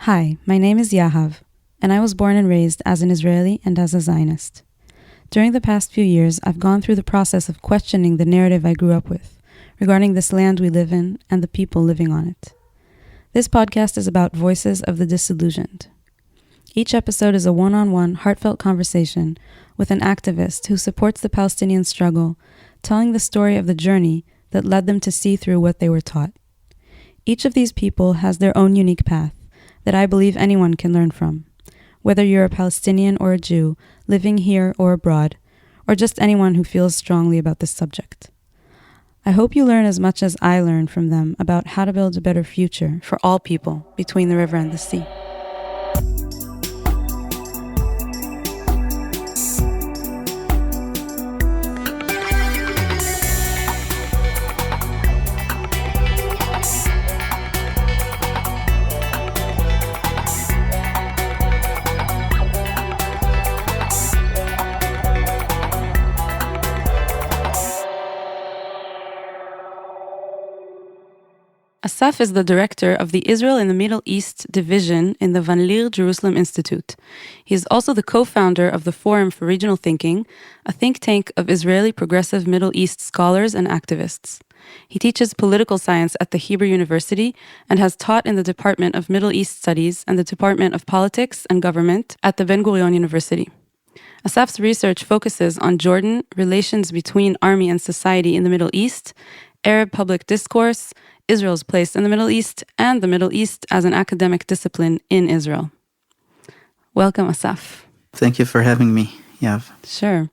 Hi, my name is Yahav, and I was born and raised as an Israeli and as a Zionist. During the past few years, I've gone through the process of questioning the narrative I grew up with, regarding this land we live in and the people living on it. This podcast is about voices of the disillusioned. Each episode is a one-on-one, heartfelt conversation with an activist who supports the Palestinian struggle, telling the story of the journey that led them to see through what they were taught. Each of these people has their own unique path that I believe anyone can learn from, whether you're a Palestinian or a Jew, living here or abroad, or just anyone who feels strongly about this subject. I hope you learn as much as I learned from them about how to build a better future for all people between the river and the sea. Assaf is the director of the Israel and the Middle East division in the Leer Jerusalem Institute. He is also the co-founder of the Forum for Regional Thinking, a think tank of Israeli progressive Middle East scholars and activists. He teaches political science at the Leer University and has taught in the Department of Middle East Studies and the Department of Politics and Government at the Ben-Gurion University. Assaf's research focuses on Jordan, relations between army and society in the Middle East, Arab public discourse, Israel's place in the Middle East, and the Middle East as an academic discipline in Israel. Welcome, Assaf. Thank you for having me, Yav. Sure.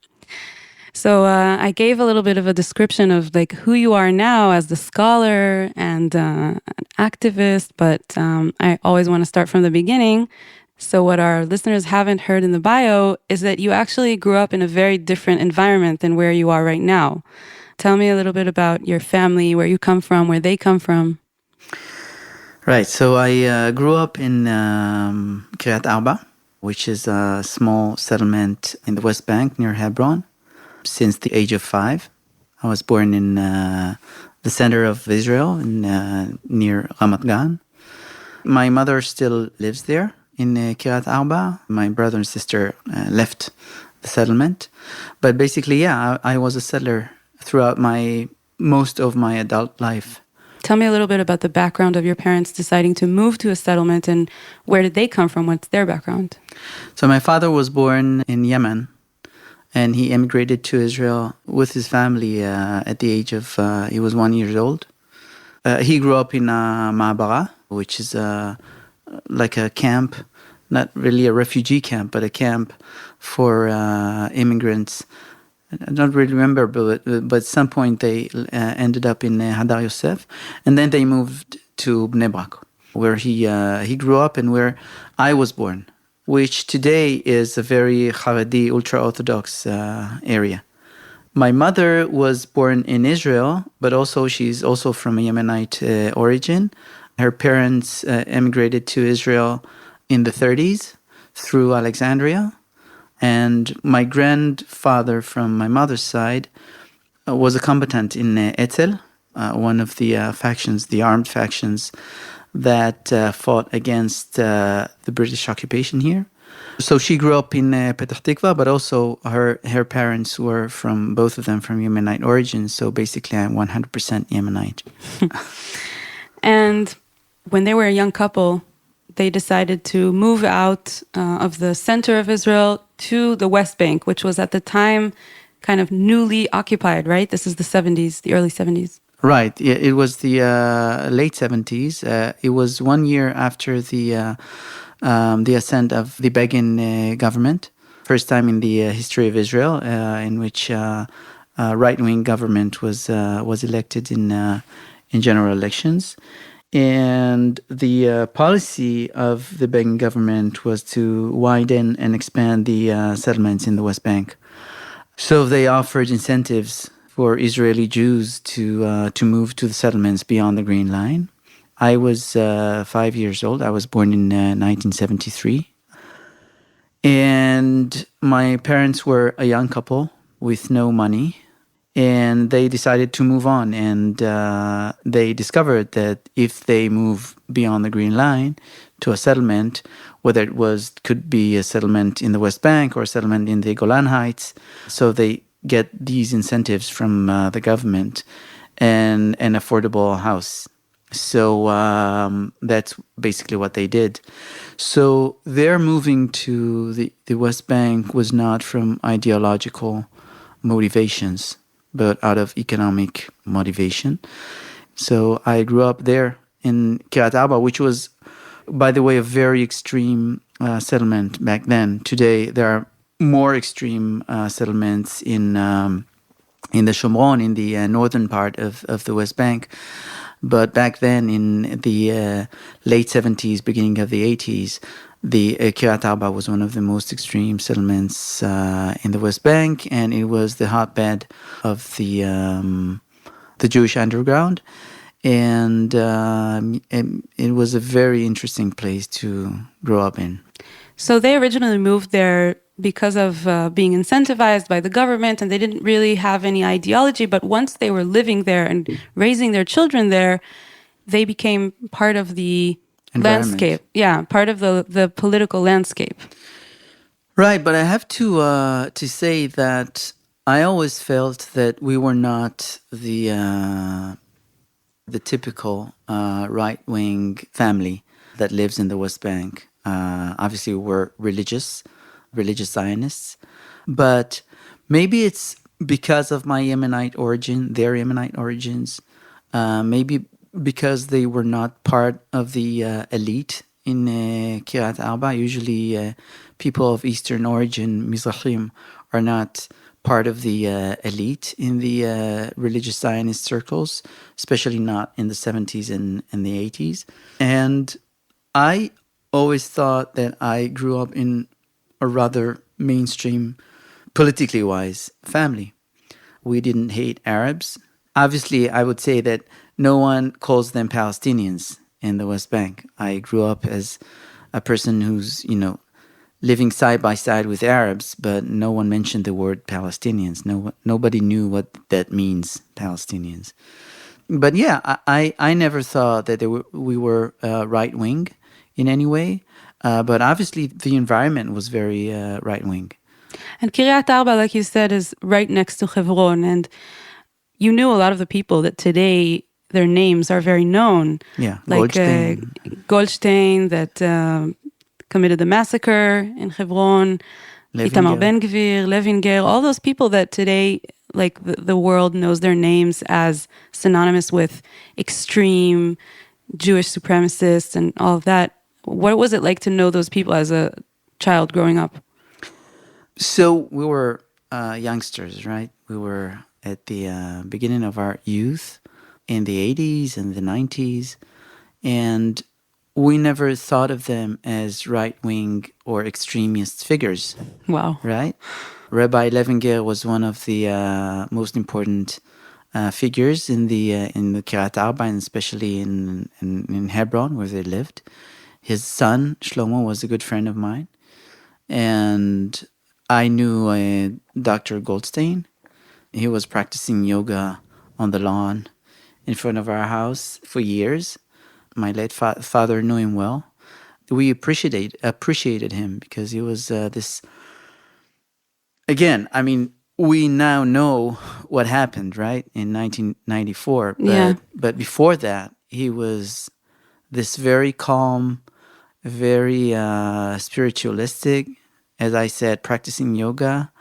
So I gave a little bit of a description of who you are now as the scholar and an activist, but I always want to start from the beginning. So what our listeners haven't heard in the bio is that you actually grew up in a very different environment than where you are right now. Tell me a little bit about your family, where you come from, where they come from. Right, so I grew up in Kiryat Arba, which is a small settlement in the West Bank near Hebron, since the age of 5. I was born in the center of Israel, near Ramat Gan. My mother still lives there in Kiryat Arba. My brother and sister left the settlement. But basically, I was a settler throughout most of my adult life. Tell me a little bit about the background of your parents deciding to move to a settlement, and where did they come from? What's their background? So my father was born in Yemen, and he immigrated to Israel with his family at the age of, he was 1 year old. He grew up in Ma'abara, which is like a camp, not really a refugee camp, but a camp for immigrants. I don't really remember, but at some point they ended up in Hadar Yosef, and then they moved to Bnei Brak, where he grew up and where I was born, which today is a very Haredi, ultra-Orthodox area. My mother was born in Israel, but she's also from a Yemenite origin. Her parents emigrated to Israel in the 30s through Alexandria. And my grandfather from my mother's side was a combatant in Etzel, one of the factions, the armed factions that fought against the British occupation here. So she grew up in Petah Tikva, but also her parents were both of them from Yemenite origins. So basically I'm 100% Yemenite. And when they were a young couple, they decided to move out of the center of Israel to the West Bank, which was at the time kind of newly occupied, right? This is the 70s, the early 70s. Right. Yeah, it was the late 70s. It was 1 year after the ascent of the Begin government. First time in the history of Israel in which right-wing government was elected in general elections. And the policy of the Begin government was to widen and expand the settlements in the West Bank. So they offered incentives for Israeli Jews to move to the settlements beyond the Green Line. I was 5 years old. I was born in 1973. And my parents were a young couple with no money. And they decided to move on, and they discovered that if they move beyond the Green Line to a settlement, whether could be a settlement in the West Bank or a settlement in the Golan Heights. So they get these incentives from the government and an affordable house. So that's basically what they did. So their moving to the West Bank was not from ideological motivations, but out of economic motivation. So I grew up there in Kiryat Arba, which was, by the way, a very extreme settlement back then. Today, there are more extreme settlements in the Shomron, in the northern part of the West Bank. But back then, in the late 70s, beginning of the 80s, the Kiryat Arba was one of the most extreme settlements in the West Bank, and it was the hotbed of the Jewish underground. And it was a very interesting place to grow up in. So they originally moved there because of being incentivized by the government, and they didn't really have any ideology. But once they were living there and raising their children there, they became part of the landscape. Yeah, part of the political landscape. Right, but I have to say that I always felt that we were not the typical right-wing family that lives in the West Bank. Obviously, we're religious Zionists, but maybe it's because of my Yemenite origin, their Yemenite origins, maybe because they were not part of the elite in Kiryat Arba. Usually, people of Eastern origin, Mizrahim, are not part of the elite in the religious Zionist circles, especially not in the 70s and the 80s. And I always thought that I grew up in a rather mainstream, politically wise family. We didn't hate Arabs. Obviously, I would say that no one calls them Palestinians in the West Bank. I grew up as a person who's, living side by side with Arabs, but no one mentioned the word Palestinians. Nobody knew what that means, Palestinians. But yeah, I never thought that we were right-wing in any way. But obviously, the environment was very right-wing. And Kiryat Arba, like you said, is right next to Hebron. And you knew a lot of the people that today, their names are very known. Yeah, like Goldstein that committed the massacre in Hebron, Itamar Ben-Gvir, Levinger, all those people that today, like the world knows their names as synonymous with extreme Jewish supremacists and all of that. What was it like to know those people as a child growing up? So we were youngsters, right? We were at the beginning of our youth in the 80s and the 90s. And we never thought of them as right-wing or extremist figures. Wow. Right? Rabbi Levinger was one of the most important figures in the Kiryat Arba, and especially in Hebron, where they lived. His son, Shlomo, was a good friend of mine. And I knew Dr. Goldstein. He was practicing yoga on the lawn in front of our house for years. My late father knew him well. We appreciated him because he was this... Again, I mean, we now know what happened, right, in 1994. But before that, he was this very calm, very spiritualistic, as I said, practicing yoga.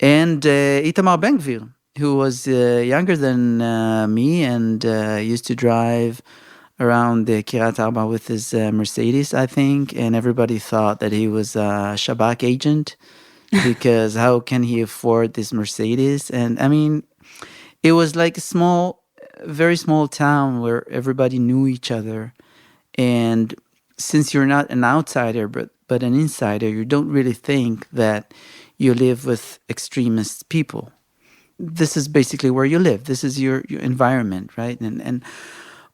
And Itamar Ben-Gvir, who was younger than me and used to drive around the Kiryat Arba with his Mercedes, I think. And everybody thought that he was a Shabak agent because how can he afford this Mercedes? And I mean, it was like a very small town where everybody knew each other. And since you're not an outsider, but an insider, you don't really think that you live with extremist people. This is basically where you live. This is your environment, right? And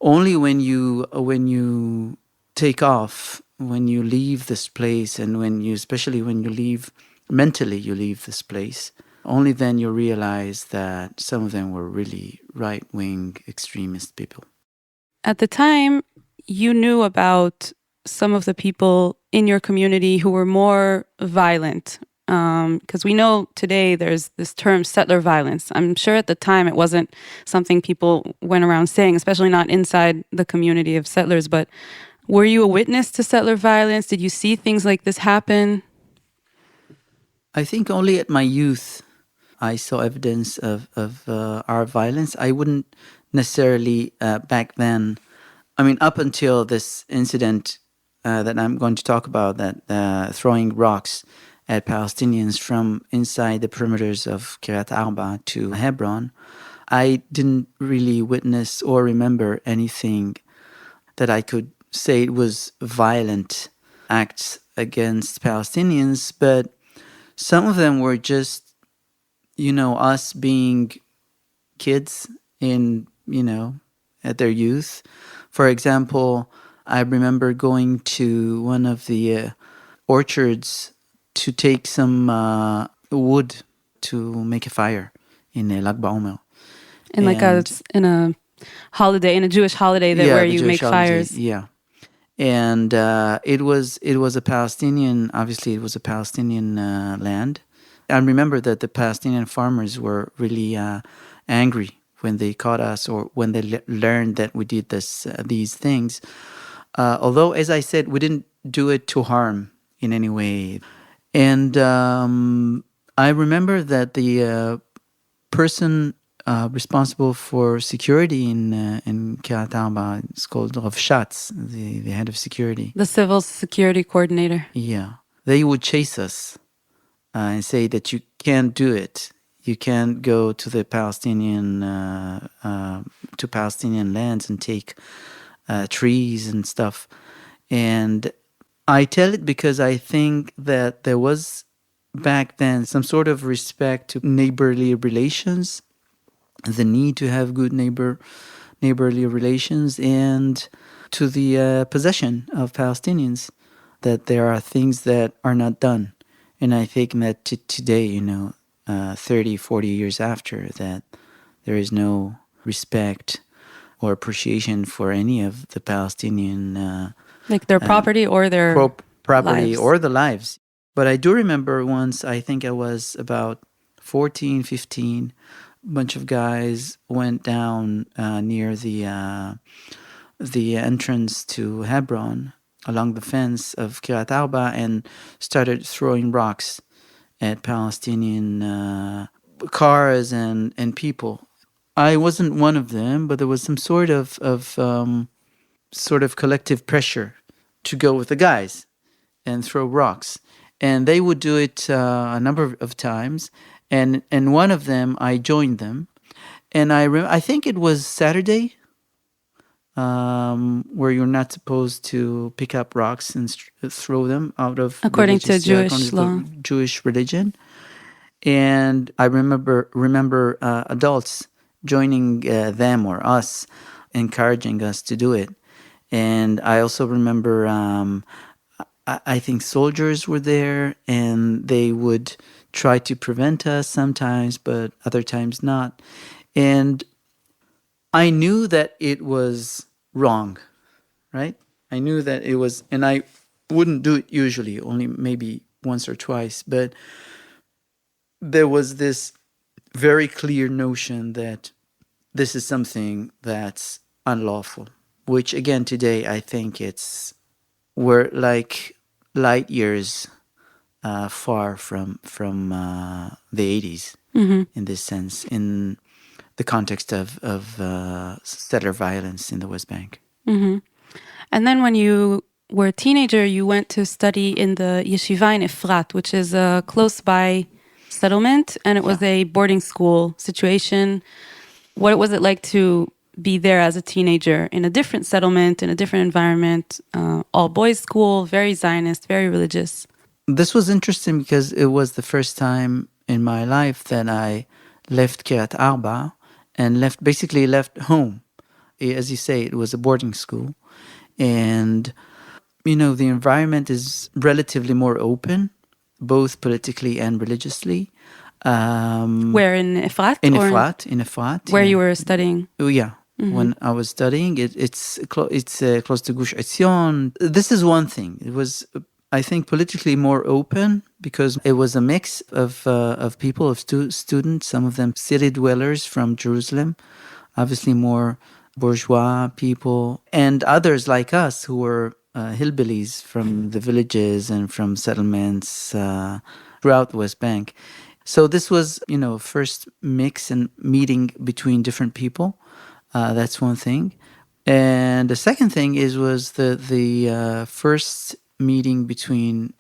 only when you take off, when you leave this place, and especially when you leave mentally, you leave this place, only then you realize that some of them were really right-wing extremist people. At the time, you knew about some of the people in your community who were more violent? Because we know today there's this term settler violence. I'm sure at the time it wasn't something people went around saying, especially not inside the community of settlers. But were you a witness to settler violence? Did you see things like this happen? I think only at my youth I saw evidence of our violence. I wouldn't necessarily back then. I mean, up until this incident that I'm going to talk about, that throwing rocks at Palestinians from inside the perimeters of Kiryat Arba to Hebron, I didn't really witness or remember anything that I could say it was violent acts against Palestinians, but some of them were just, us being kids in, at their youth. For example, I remember going to one of the orchards to take some wood to make a fire in Lag BaOmer. In a holiday, in a Jewish holiday where you make fires. Yeah. And it was a Palestinian, obviously it was a Palestinian land. I remember that the Palestinian farmers were really angry when they caught us or when they learned that we did these things. Although, as I said, we didn't do it to harm in any way. And I remember that the person responsible for security in Kiryat Arba is called Rav Shatz, the head of security. The civil security coordinator. Yeah. They would chase us and say that you can't do it. You can't go to the Palestinian lands and take trees and stuff. And I tell it because I think that there was back then some sort of respect to neighborly relations, the need to have good neighborly relations, and to the possession of Palestinians, that there are things that are not done. And I think that today, 30, 40 years after, that there is no respect or appreciation for any of the Palestinian like their property or their property lives. Or the lives. But I do remember once, I think I was about 14, 15, a bunch of guys went down near the entrance to Hebron along the fence of Kiryat Arba and started throwing rocks at Palestinian cars and people. I wasn't one of them, but there was some sort of collective pressure to go with the guys and throw rocks. And they would do it a number of times. And one of them, I joined them. And I think it was Saturday, where you're not supposed to pick up rocks and throw them out of according to Jewish law, Jewish religion. And I remember adults joining them or us, encouraging us to do it. And I also remember, I think soldiers were there, and they would try to prevent us sometimes, but other times not. And I knew that it was wrong, right? I knew that it was, and I wouldn't do it usually, only maybe once or twice, but there was this very clear notion that this is something that's unlawful, which again today I think we're like light years far from the 80s in this sense, in the context of settler violence in the West Bank. Mm-hmm. And then when you were a teenager, you went to study in the yeshiva in Efrat, which is a close by settlement, and it was a boarding school situation. What was it like to be there as a teenager in a different settlement, in a different environment, all boys school, very Zionist, very religious? This was interesting because it was the first time in my life that I left Kiryat Arba and basically left home. As you say, it was a boarding school. And, the environment is relatively more open, both politically and religiously. Where, in Efrat? In Efrat. Where you were studying? Oh, yeah. when I was studying. It's close to Gush Etzion. This is one thing. It was, I think, politically more open because it was a mix of people, of students, some of them city dwellers from Jerusalem, obviously more bourgeois people, and others like us who were hillbillies from the villages and from settlements throughout the West Bank. So this was, first mix and meeting between different people. That's one thing. And the second thing was the first meeting between,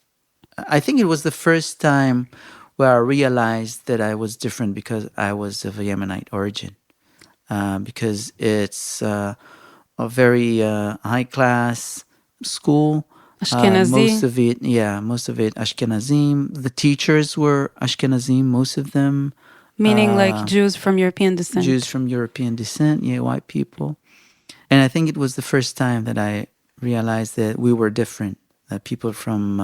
I think it was the first time where I realized that I was different because I was of a Yemenite origin. Because it's a very high class school. Ashkenazi. Most of it Ashkenazim. The teachers were Ashkenazim, most of them. Meaning like Jews from European descent. Jews from European descent, white people. And I think it was the first time that I realized that we were different, that people from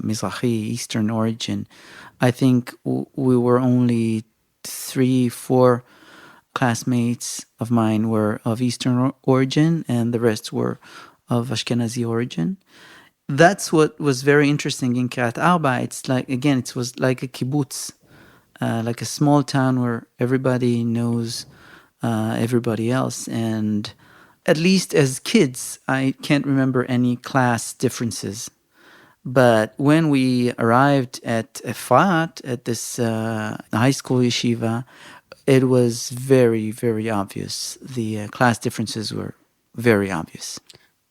Mizrahi, Eastern origin. I think we were only 3-4 classmates of mine were of Eastern origin, and the rest were of Ashkenazi origin. That's what was very interesting in Kiryat Arba. It's like, again, it was like a kibbutz, like a small town where everybody knows everybody else. And at least as kids, I can't remember any class differences. But when we arrived at Efrat, at this high school yeshiva, it was very, very obvious. The class differences were very obvious.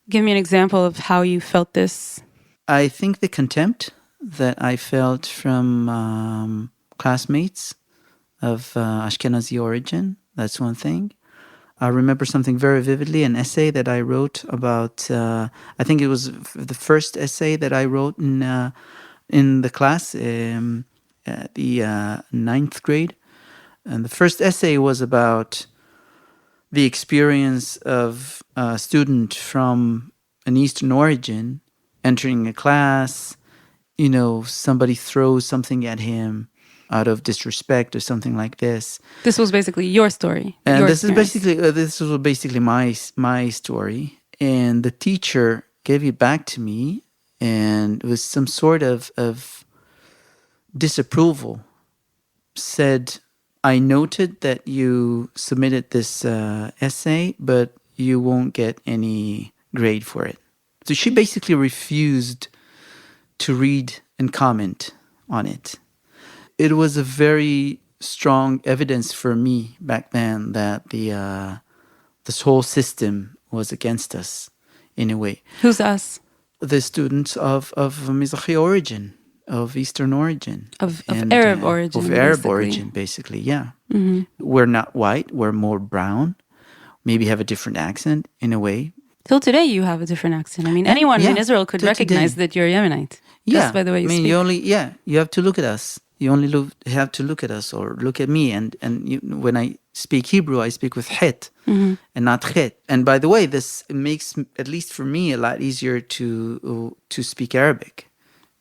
Give me an example of how you felt this. I think the contempt that I felt from classmates of Ashkenazi origin, that's one thing. I remember something very vividly, an essay that I wrote about, I think it was the first essay that I wrote in the class, at the ninth grade. And the first essay was about the experience of a student from an Eastern origin entering a class, somebody throws something at him out of disrespect or something like this. This was basically your story. And this was basically my story. And the teacher gave it back to me, and with some sort of disapproval, said, I noted that you submitted this essay, but you won't get any grade for it. So she basically refused to read and comment on it. It was a very strong evidence for me back then that this whole system was against us in a way. Who's us? The students of Mizrahi origin, of Eastern origin. Of Arab origin. Of Arab origin, basically, yeah. Mm-hmm. We're not white, we're more brown, maybe have a different accent in a way. Till today you have a different accent. I mean, anyone in Israel could recognize that you're Yemenite. Just by the way you speak. You have to look at us. You only have to look at us or look at me. And when I speak Hebrew, I speak with het and not chet. And by the way, this makes, at least for me, a lot easier to speak Arabic.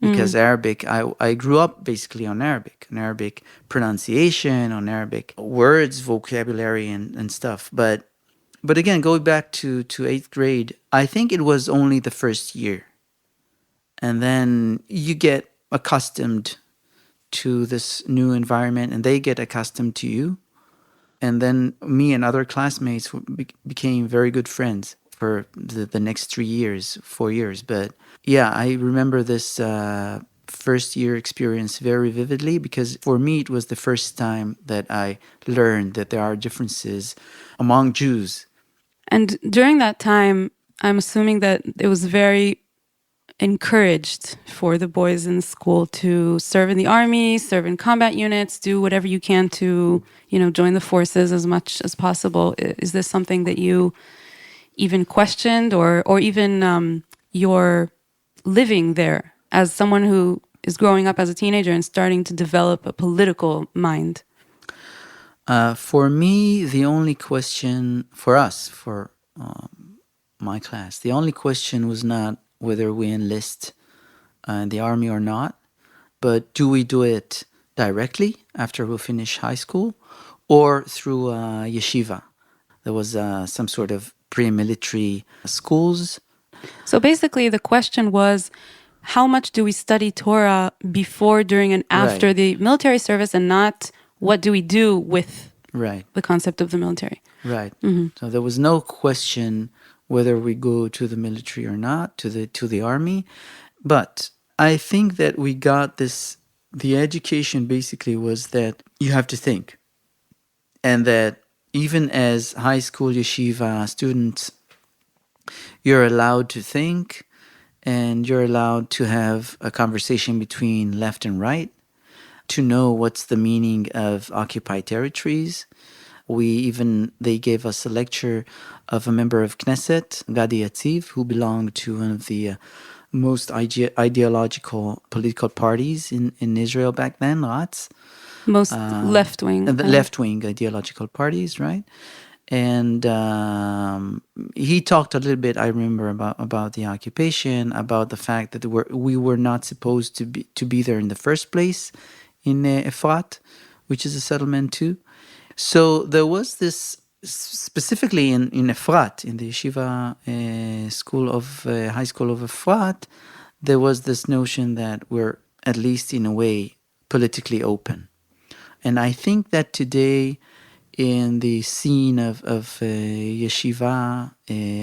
Because Arabic, I grew up basically on Arabic pronunciation, on Arabic words, vocabulary, and stuff. But again, going back to 8th grade, I think it was only the first year. And then you get accustomed to this new environment, and they get accustomed to you. And then me and other classmates became very good friends for the next 3 years, 4 years. But yeah, I remember this first year experience very vividly, because for me it was the first time that I learned that there are differences among Jews. And during that time, I'm assuming that it was very encouraged for the boys in school to serve in the army, serve in combat units, do whatever you can to, join the forces as much as possible. Is this something that you even questioned, or even your living there as someone who is growing up as a teenager and starting to develop a political mind? For me, the only question for us, for my class, the only question was not whether we enlist in the army or not, but do we do it directly after we finish high school or through yeshiva? There was some sort of pre-military schools. So basically, the question was, how much do we study Torah before, during, and after Right. the military service, and not what do we do with Right. the concept of the military? Right. So there was no question whether we go to the military or not, to the army. But I think that we got this, the education basically was that you have to think. And that even as high school yeshiva students, you're allowed to think, and you're allowed to have a conversation between left and right, to know what's the meaning of occupied territories. They gave us a lecture of a member of Knesset, Gadi Yatziv, who belonged to one of the most ideological political parties in Israel back then, Ratz. Most left-wing. The left-wing ideological parties, right? And he talked a little bit, I remember, about the occupation, about the fact that we were not supposed to be there in the first place in Efrat, which is a settlement too. So there was this, specifically in Efrat, in the yeshiva high school of Efrat, there was this notion that we're, at least in a way, politically open. And I think that today, in the scene of yeshiva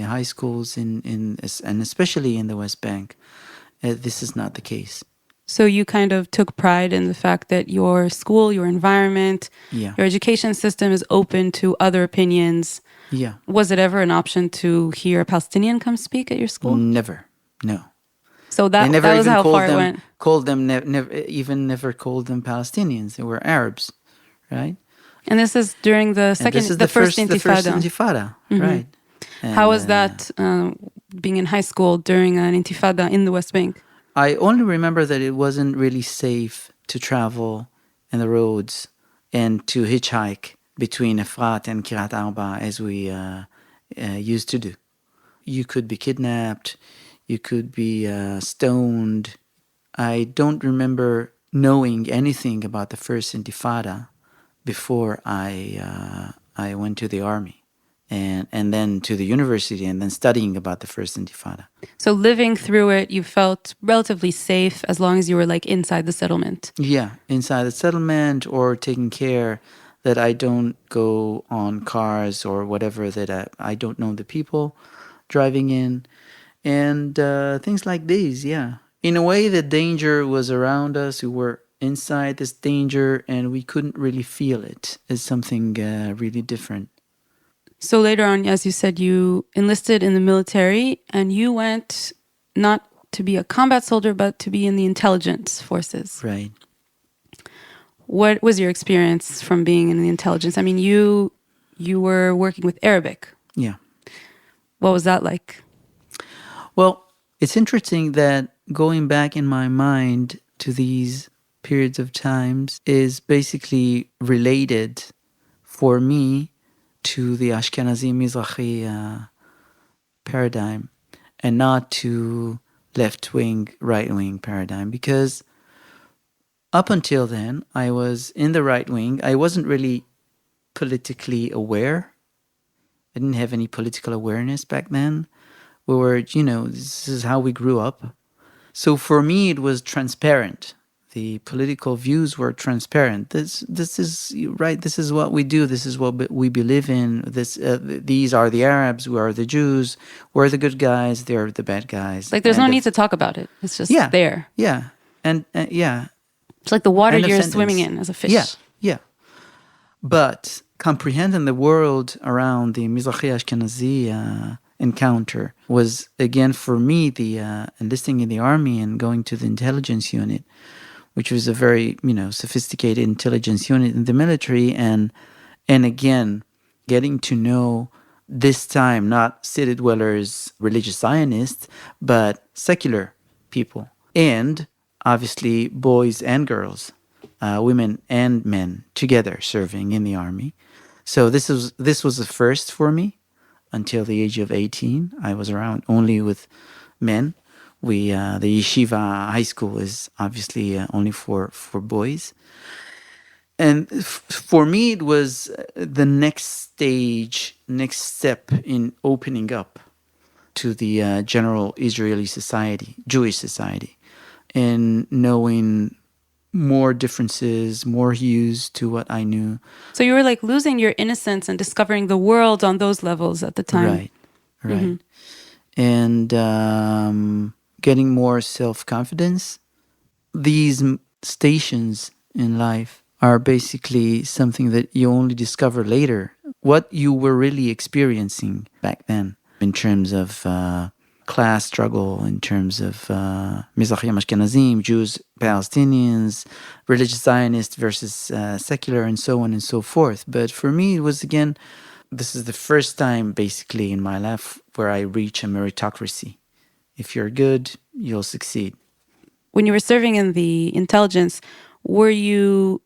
high schools and especially in the West Bank, this is not the case. So you kind of took pride in the fact that your school, your environment, Yeah. your education system is open to other opinions. Yeah. Was it ever an option to hear a Palestinian come speak at your school? Never. No. So that was how far it went. Never called them Palestinians. They were Arabs, right? And this is during the first Intifada. The first Intifada, right? And, how was that being in high school during an Intifada in the West Bank? I only remember that it wasn't really safe to travel in the roads and to hitchhike between Efrat and Kiryat Arba as we used to do. You could be kidnapped. You could be stoned. I don't remember knowing anything about the first Intifada before I went to the army. And then to the university, and then studying about the first Intifada. So living through it, you felt relatively safe as long as you were like inside the settlement. Yeah, inside the settlement, or taking care that I don't go on cars or whatever, that I don't know the people driving in, and things like these, yeah. In a way, the danger was around us. We were inside this danger, and we couldn't really feel it as something really different. So later on, as you said, you enlisted in the military, and you went not to be a combat soldier, but to be in the intelligence forces. Right. What was your experience from being in the intelligence? I mean, you were working with Arabic. Yeah. What was that like? Well, it's interesting that going back in my mind to these periods of times is basically related for me to the Ashkenazi Mizrahi paradigm, and not to left-wing, right-wing paradigm, because up until then, I was in the right wing. I wasn't really politically aware. I didn't have any political awareness back then. We were, this is how we grew up. So for me, it was transparent. The political views were transparent. This is right. This is what we do. This is what we believe in. These are the Arabs. We are the Jews. We're the good guys. They're the bad guys. Like there's no need to talk about it. It's just there. Yeah, and yeah. It's like the water you're swimming in as a fish. Yeah. But comprehending the world around the Mizrahi Ashkenazi encounter was, again, for me, the enlisting in the army and going to the intelligence unit, which was a very, sophisticated intelligence unit in the military, and again, getting to know, this time, not city dwellers, religious Zionists, but secular people, and obviously boys and girls, women and men together serving in the army. So this was a first for me. Until the age of 18, I was around only with men. The yeshiva high school is obviously only for boys. And for me, it was the next stage, next step in opening up to the general Israeli society, Jewish society, and knowing more differences, more hues to what I knew. So you were like losing your innocence and discovering the world on those levels at the time. Right, right. And getting more self-confidence. These stations in life are basically something that you only discover later. What you were really experiencing back then in terms of class struggle, in terms of Mizrahim Ashkenazim, Jews, Palestinians, religious Zionists versus secular, and so on and so forth. But for me, it was, again, this is the first time basically in my life where I reach a meritocracy. If you're good, you'll succeed. When you were serving in the intelligence, were you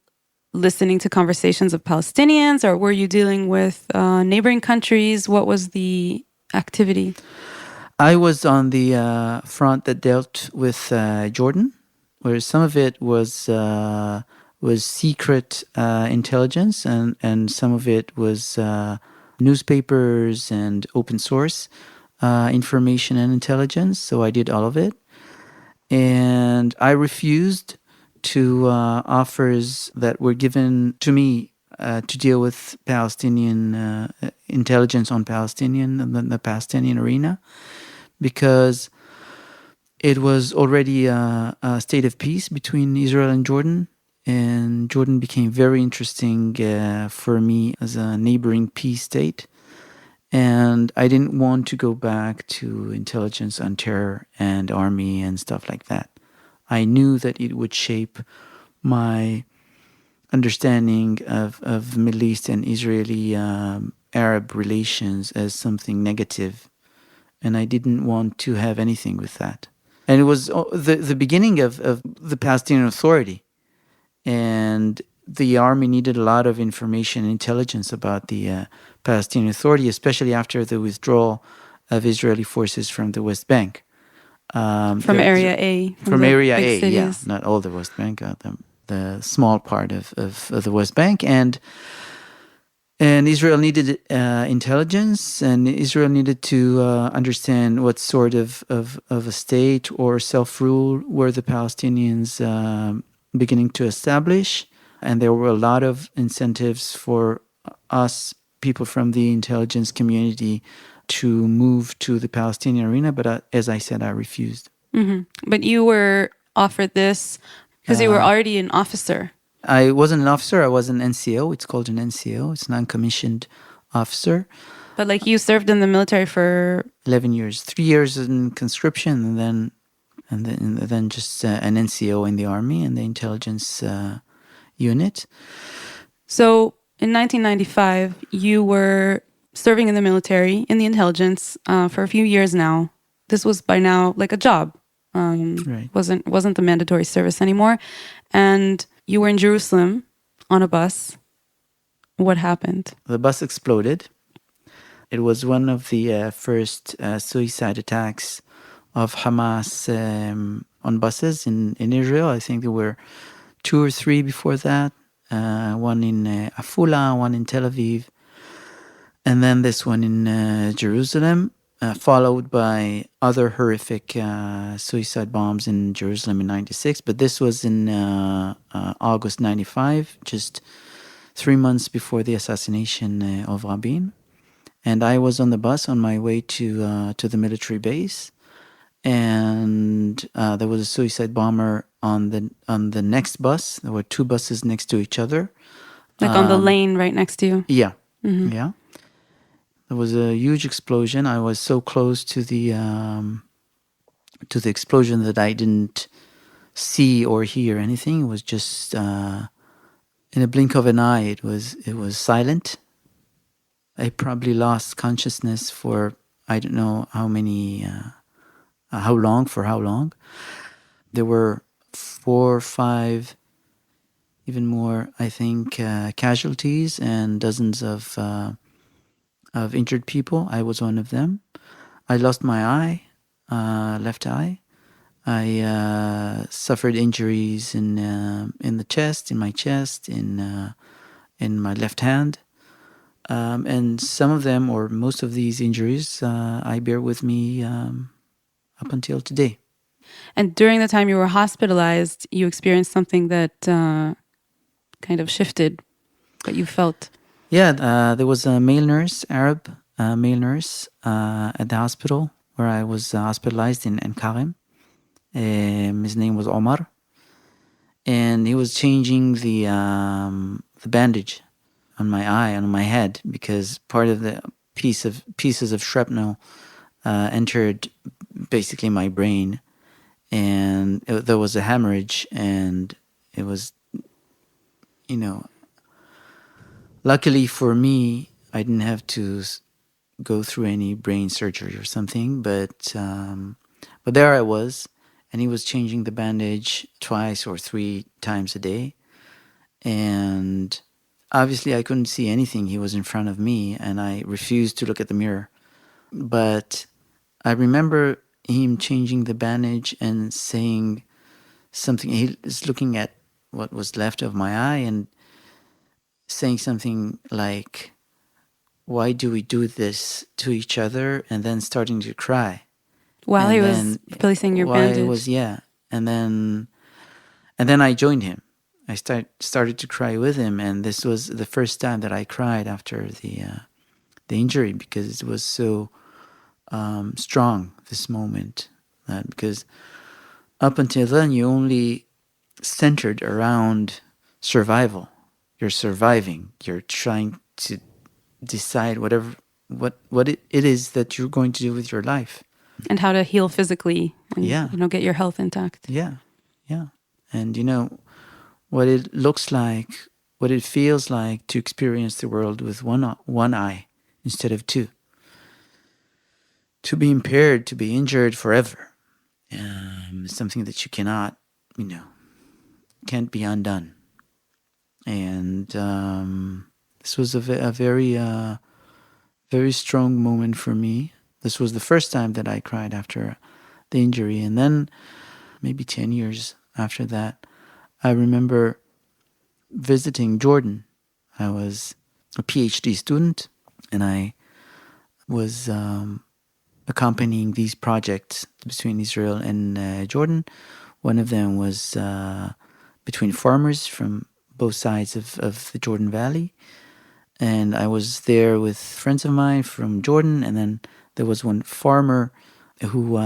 listening to conversations of Palestinians, or were you dealing with neighboring countries? What was the activity? I was on the front that dealt with Jordan, where some of it was secret intelligence, and some of it was newspapers and open source information and intelligence. So I did all of it. And I refused to offers that were given to me to deal with Palestinian intelligence on Palestinian and the Palestinian arena, because it was already a state of peace between Israel and Jordan. And Jordan became very interesting for me as a neighboring peace state. And I didn't want to go back to intelligence on terror and army and stuff like that. I knew that it would shape my understanding of Middle East and Israeli Arab relations as something negative. And I didn't want to have anything with that. And it was the beginning of the Palestinian Authority. And the army needed a lot of information and intelligence about the Palestinian Authority, especially after the withdrawal of Israeli forces from the West Bank. From Area A. From Area A, cities. Yeah. Not all the West Bank, the small part of the West Bank. And Israel needed intelligence, and Israel needed to understand what sort of a state or self-rule were the Palestinians beginning to establish. And there were a lot of incentives for us, people from the intelligence community, to move to the Palestinian arena. But as I said, I refused. Mm-hmm. But you were offered this because you were already an officer. I wasn't an officer. I was an NCO. It's called an NCO. It's non-commissioned officer. But like you served in the military for 11 years, 3 years in conscription, and then just an NCO in the army and the intelligence unit. So in 1995, you were serving in the military, in the intelligence, for a few years now. This was by now like a job. Right. Wasn't the mandatory service anymore. And you were in Jerusalem on a bus. What happened? The bus exploded. It was one of the first suicide attacks of Hamas on buses in Israel. I think there were 2 or 3 before that. One in Afula, one in Tel Aviv, and then this one in Jerusalem, followed by other horrific suicide bombs in Jerusalem in 96. But this was in August 95, just 3 months before the assassination of Rabin. And I was on the bus on my way to the military base. And there was a suicide bomber on the next bus. There were 2 buses next to each other, like on the lane right next to you. Yeah, yeah. There was a huge explosion. I was so close to the explosion that I didn't see or hear anything. It was just in a blink of an eye. It was silent. I probably lost consciousness for I don't know how many. How long? There were 4 or 5, even more, I think, casualties and dozens of injured people. I was one of them. I lost my eye, left eye. I suffered injuries in the chest, in my chest, in my left hand, and some of them, or most of these injuries, I bear with me up until today. And during the time you were hospitalized, you experienced something that kind of shifted what you felt. Yeah, there was a male nurse, Arab male nurse, at the hospital where I was hospitalized in Karim. His name was Omar, and he was changing the bandage on my eye, on my head, because part of the pieces of shrapnel entered basically my brain, and there was a hemorrhage, and it was, luckily for me, I didn't have to go through any brain surgery or something, but there I was, and he was changing the bandage twice or three times a day, and obviously I couldn't see anything. He was in front of me, and I refused to look at the mirror. But I remember him changing the bandage and saying something. He was looking at what was left of my eye and saying something like, "Why do we do this to each other?" And then starting to cry. While And he was then placing your while bandage. it was, yeah. And then I joined him. I started to cry with him, and this was the first time that I cried after the injury, because it was so strong, this moment. Because up until then, you only centered around survival. You're surviving. You're trying to decide what it is that you're going to do with your life. And how to heal physically and Yeah. get your health intact. Yeah, yeah. And what it looks like, what it feels like to experience the world with one eye instead of two. To be impaired, to be injured forever. Something that you cannot, can't be undone. And this was a very, very strong moment for me. This was the first time that I cried after the injury. And then maybe 10 years after that, I remember visiting Jordan. I was a PhD student, and I was accompanying these projects between Israel and Jordan. One of them was between farmers from both sides of the Jordan Valley. And I was there with friends of mine from Jordan, and then there was one farmer who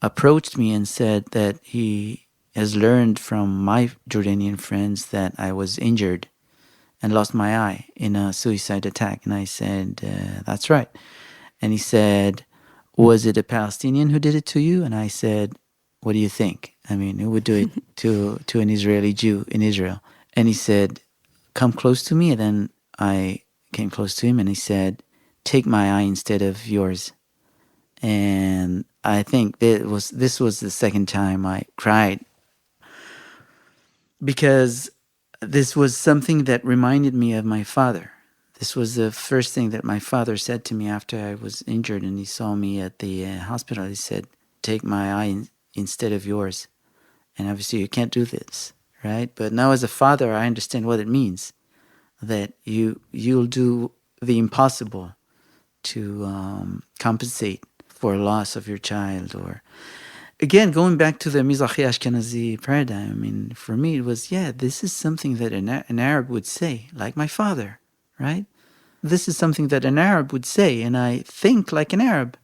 approached me and said that he has learned from my Jordanian friends that I was injured and lost my eye in a suicide attack. And I said, that's right. And he said, was it a Palestinian who did it to you? And I said, what do you think? I mean, who would do it to an Israeli Jew in Israel? And he said, come close to me. And then I came close to him, and he said, take my eye instead of yours. And I think this was the second time I cried, because this was something that reminded me of my father. This was the first thing that my father said to me after I was injured, and he saw me at the hospital. He said, take my eye instead of yours. And obviously you can't do this, right? But now as a father, I understand what it means, that you'll do the impossible to compensate for loss of your child. Or again, going back to the Mizrahi Ashkenazi paradigm, I mean, for me it was, this is something that an Arab would say, like my father, right? This is something that an Arab would say, and I think like an Arab.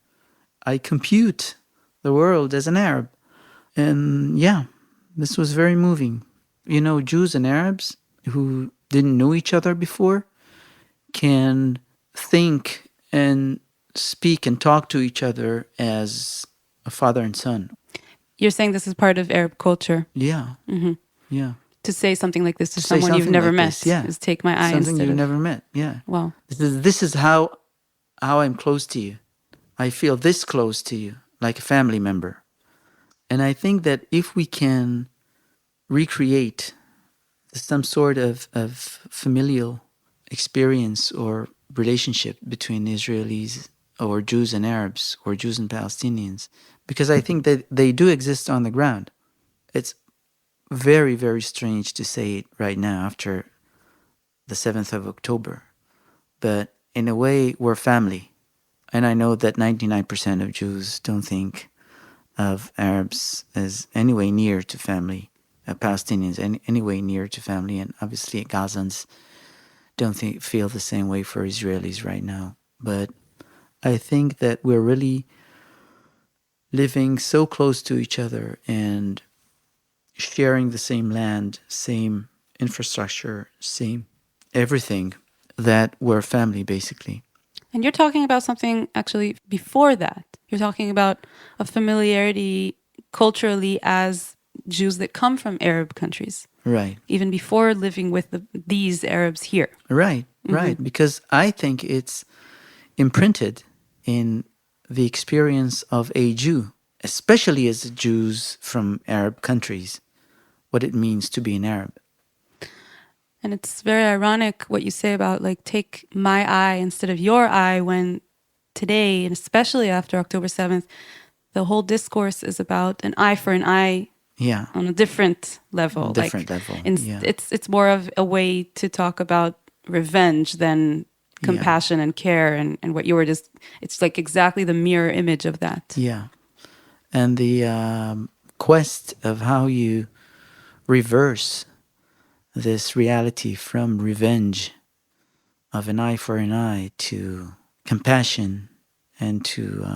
I compute the world as an Arab. And this was very moving. Jews and Arabs who didn't know each other before can think and speak and talk to each other as a father and son. You're saying this is part of Arab culture. Yeah. Mm-hmm. Yeah. To say something like this to someone you've never met. This, is take my eye something instead you've of... never met. Yeah. Wow. This is how I'm close to you. I feel this close to you, like a family member. And I think that if we can recreate some sort of familial experience or relationship between Israelis or Jews and Arabs or Jews and Palestinians, because I think that they do exist on the ground. It's very, very strange to say it right now after the 7th of October. But in a way, we're family. And I know that 99% of Jews don't think of Arabs as anyway near to family, Palestinians anyway near to family, and obviously Gazans don't feel the same way for Israelis right now. But I think that we're really living so close to each other and sharing the same land, same infrastructure, same everything, that we're family basically. And you're talking about something actually before that. You're talking about a familiarity culturally as Jews that come from Arab countries. Right. Even before living with these Arabs here. Right, right. Because I think it's imprinted in the experience of a Jew, especially as Jews from Arab countries, what it means to be an Arab. And it's very ironic what you say about like take my eye instead of your eye, when today, and especially after October 7th, the whole discourse is about an eye for an eye. Yeah. On a different level. Different level. Yeah. It's more of a way to talk about revenge than compassion and care and what you were just, it's like exactly the mirror image of that. Yeah. And the quest of how you reverse this reality from revenge of an eye for an eye to compassion and to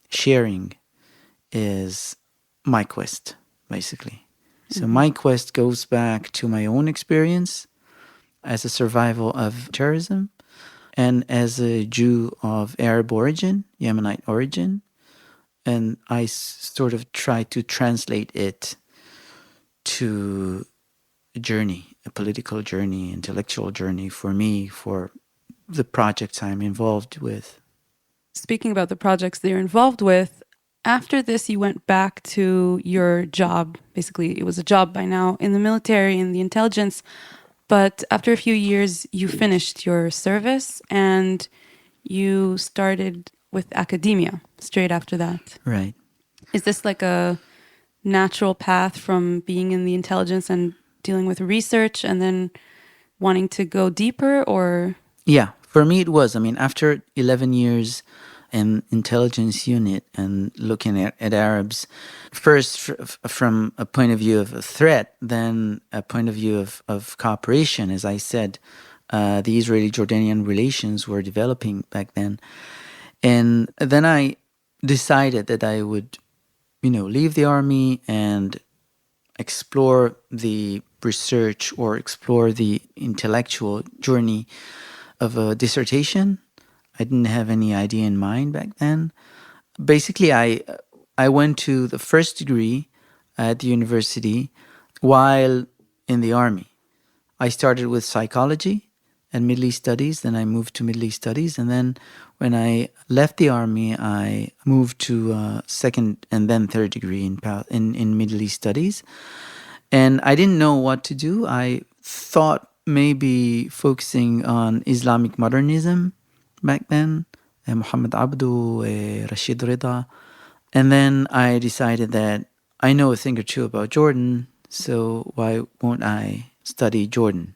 sharing is my quest, basically. So my quest goes back to my own experience as a survival of terrorism and as a Jew of Arab origin, Yemenite origin. And I sort of try to translate it to a journey, a political journey, intellectual journey for me, for the projects I'm involved with. Speaking about the projects that you're involved with, after this, you went back to your job. Basically, it was a job by now in the military, in the intelligence. But after a few years, you finished your service and you started with academia straight after that. Right. Is this like a natural path from being in the intelligence and dealing with research and then wanting to go deeper, or? Yeah, for me it was. I mean, after 11 years in intelligence unit and looking at Arabs, first from a point of view of a threat, then a point of view of cooperation. As I said, the Israeli-Jordanian relations were developing back then. And then I decided that I would, leave the army and explore the research or explore the intellectual journey of a dissertation. I didn't have any idea in mind back then. Basically, I went to the first degree at the university while in the army. I started with psychology and Middle East studies. Then I moved to Middle East studies. And then when I left the army, I moved to second and then third degree in Middle East studies. And I didn't know what to do. I thought maybe focusing on Islamic modernism back then, Muhammad Abdu, Rashid Rida. And then I decided that I know a thing or two about Jordan, so why won't I study Jordan?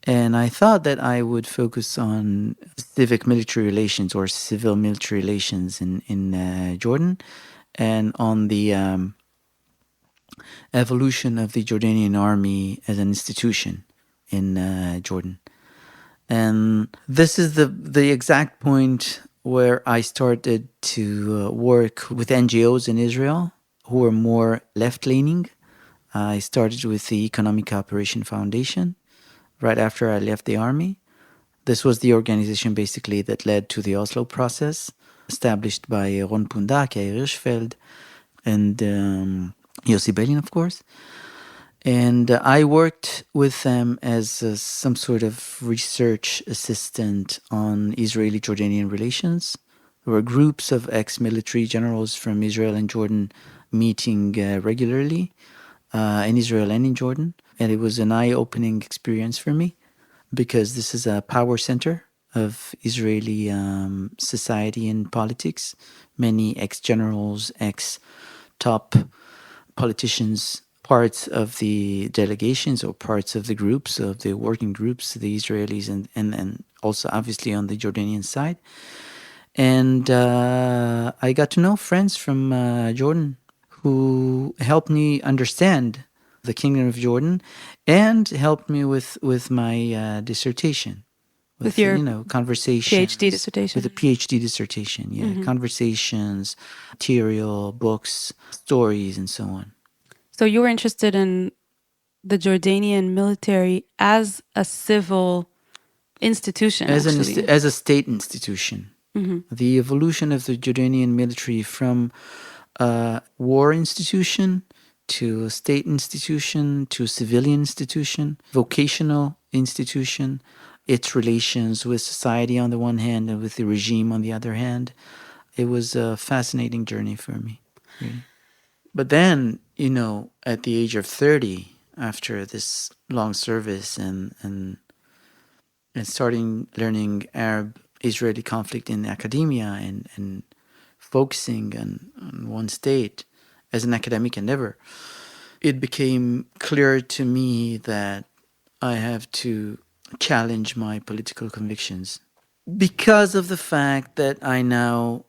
And I thought that I would focus on civic military relations or civil military relations in Jordan and on the evolution of the Jordanian army as an institution in Jordan. And this is the exact point where I started to work with NGOs in Israel who were more left-leaning. I started with the Economic Cooperation Foundation right after I left the army. This was the organization basically that led to the Oslo process, established by Ron Pundak, Yair Hirschfeld, and Yossi Beilin, of course. And I worked with them as some sort of research assistant on Israeli-Jordanian relations. There were groups of ex-military generals from Israel and Jordan meeting regularly in Israel and in Jordan. And it was an eye-opening experience for me because this is a power center of Israeli society and politics. Many ex-generals, ex-top politicians, parts of the delegations or parts of the groups, of the working groups, the Israelis and also obviously on the Jordanian side. And I got to know friends from Jordan who helped me understand the Kingdom of Jordan and helped me with my dissertation, With your conversations. PhD dissertation? With a PhD dissertation, yeah. Conversations, material, books, stories, and so on. So you were interested in the Jordanian military as a civil institution, As actually. as a state institution. The evolution of the Jordanian military from a war institution to a state institution to a civilian institution, vocational institution, its relations with society on the one hand and with the regime on the other hand. It was a fascinating journey for me, really. But then, at the age of 30, after this long service and starting learning Arab-Israeli conflict in academia and focusing on one state as an academic endeavor, it became clear to me that I have to challenge my political convictions because of the fact that I now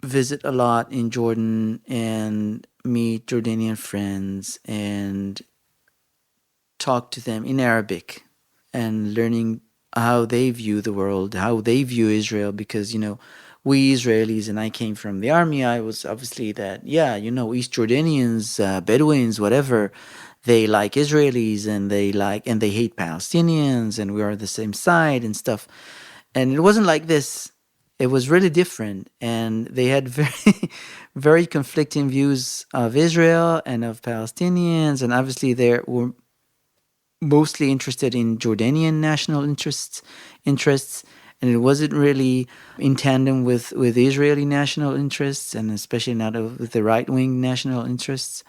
visit a lot in Jordan and meet Jordanian friends and talk to them in Arabic and learning how they view the world, how they view Israel, because, we Israelis, and I came from the army, I was obviously that, East Jordanians, Bedouins, whatever, they like Israelis and they hate Palestinians and we are on the same side and stuff. And it wasn't like this. It was really different. And they had very, very conflicting views of Israel and of Palestinians. And obviously they were mostly interested in Jordanian national interests, and it wasn't really in tandem with Israeli national interests, and especially not with the right-wing national interests.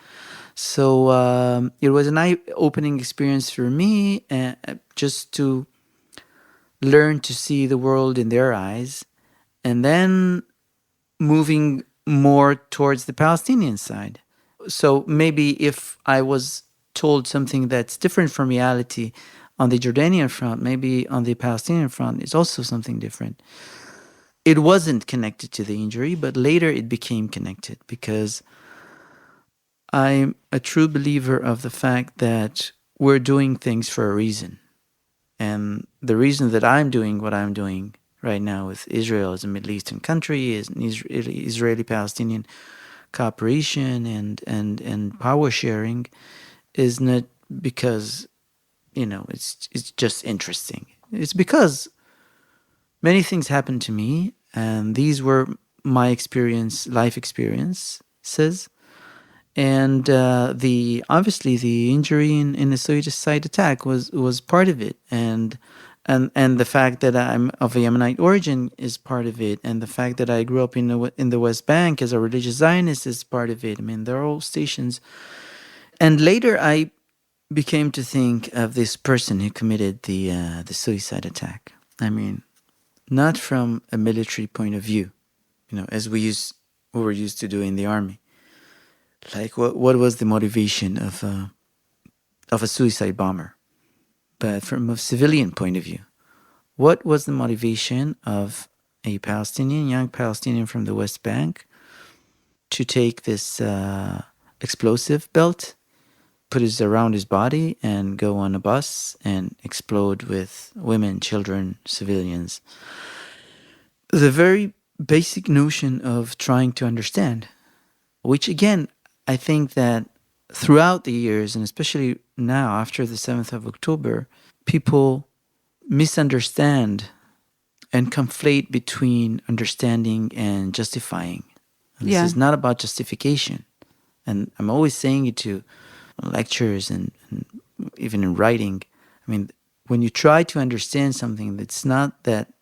So it was an eye-opening experience for me, just to learn to see the world in their eyes, and then moving more towards the Palestinian side. So maybe if I was told something that's different from reality on the Jordanian front, maybe on the Palestinian front, it's also something different. It wasn't connected to the injury, but later it became connected because I'm a true believer of the fact that we're doing things for a reason. And the reason that I'm doing what I'm doing right now with Israel as a Middle Eastern country, is an Israeli-Palestinian cooperation and power sharing, is not because, it's just interesting. It's because many things happened to me, and these were my life experiences. And obviously the injury in the suicide attack was part of it, and the fact that I'm of a Yemenite origin is part of it, and the fact that I grew up in the West Bank as a religious Zionist is part of it. I mean, they're all stations. And later I became to think of this person who committed the suicide attack. I mean, not from a military point of view, as we were used to do in the army. Like, what was the motivation of a suicide bomber? But from a civilian point of view, what was the motivation of a young Palestinian from the West Bank to take this explosive belt, put it around his body, and go on a bus and explode with women, children, civilians? The very basic notion of trying to understand, which again, I think that throughout the years, and especially now after the 7th of October, people misunderstand and conflate between understanding and justifying. And this is not about justification. And I'm always saying it to lectures and even in writing. I mean, when you try to understand something, it's not that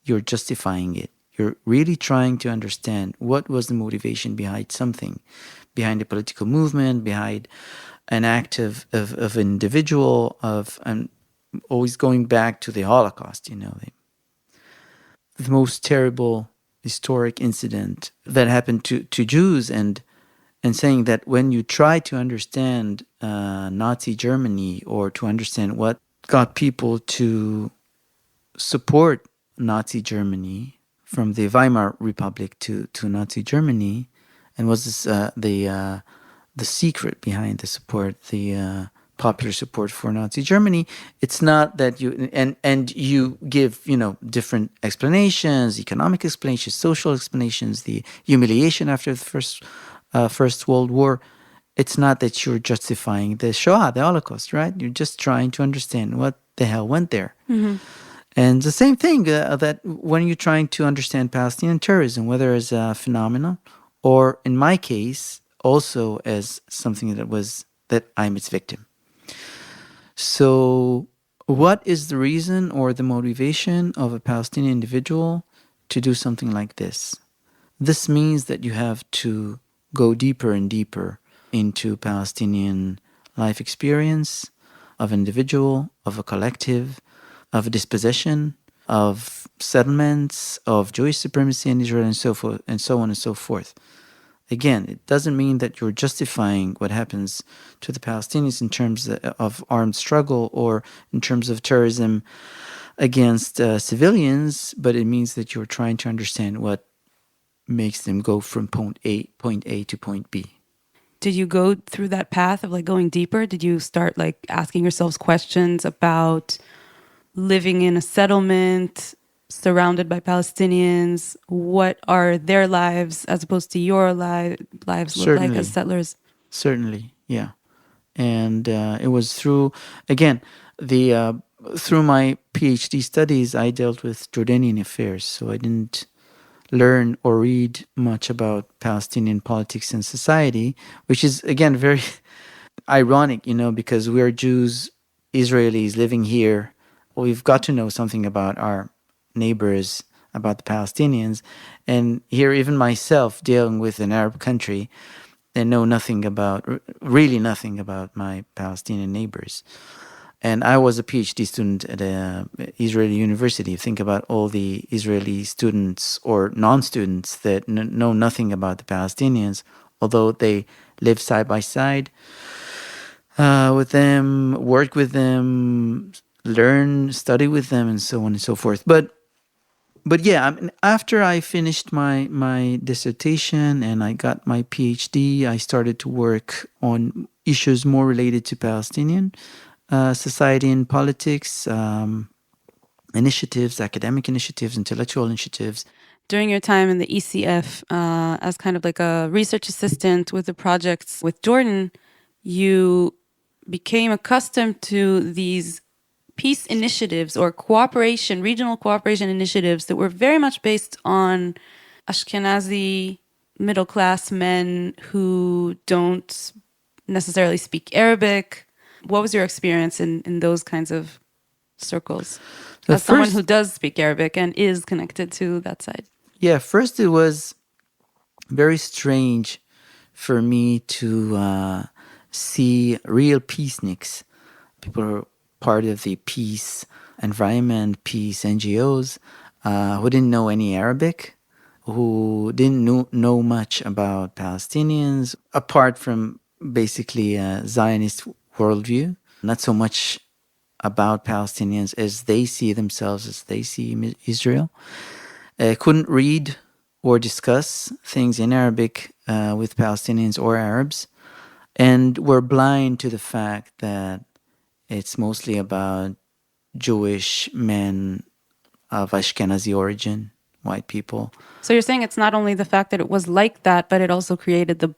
you're justifying it. You're really trying to understand what was the motivation behind something, behind a political movement, behind an act of an individual, and always going back to the Holocaust, the most terrible historic incident that happened to Jews, and saying that when you try to understand Nazi Germany, or to understand what got people to support Nazi Germany from the Weimar Republic to Nazi Germany, and was this the secret behind the support, the popular support for Nazi Germany. It's not that and you give different explanations, economic explanations, social explanations, the humiliation after the First World War. It's not that you're justifying the Shoah, the Holocaust, right? You're just trying to understand what the hell went there. Mm-hmm. And the same thing that when you're trying to understand Palestinian terrorism, whether as a phenomenon or, in my case, also as something that I'm its victim. So what is the reason or the motivation of a Palestinian individual to do something like this? This means that you have to go deeper and deeper into Palestinian life experience of an individual, of a collective, of a dispossession, of settlements, of Jewish supremacy in Israel, and so forth, and so on and so forth. Again, it doesn't mean that you're justifying what happens to the Palestinians in terms of armed struggle or in terms of terrorism against civilians, but it means that you're trying to understand what makes them go from point A to point B. Did you go through that path of like going deeper? Did you start like asking yourselves questions about living in a settlement surrounded by Palestinians? What are their lives as opposed to your lives look like as settlers? Certainly, yeah. And it was through my PhD studies, I dealt with Jordanian affairs, so I didn't learn or read much about Palestinian politics and society, which is, again, very ironic, because we're Jews, Israelis living here. We've got to know something about our neighbors, about the Palestinians. And here, even myself, dealing with an Arab country, and know really nothing about my Palestinian neighbors. And I was a PhD student at Israeli University. Think about all the Israeli students or non-students that know nothing about the Palestinians, although they live side by side with them, work with them, learn, study with them, and so on and so forth. But yeah, after I finished my dissertation and I got my PhD, I started to work on issues more related to Palestinian society and politics, initiatives, academic initiatives, intellectual initiatives. During your time in the ECF, as kind of like a research assistant with the projects with Jordan, you became accustomed to these peace initiatives or regional cooperation initiatives that were very much based on Ashkenazi middle-class men who don't necessarily speak Arabic. What was your experience in those kinds of circles? As someone who does speak Arabic and is connected to that side. Yeah, first it was very strange for me to see real peaceniks, people who are part of the peace environment, peace NGOs, who didn't know any Arabic, who didn't know much about Palestinians, apart from basically a Zionist worldview, not so much about Palestinians as they see themselves, as they see Israel. Couldn't read or discuss things in Arabic with Palestinians or Arabs, and were blind to the fact that it's mostly about Jewish men of Ashkenazi origin, white people. So you're saying it's not only the fact that it was like that, but it also created the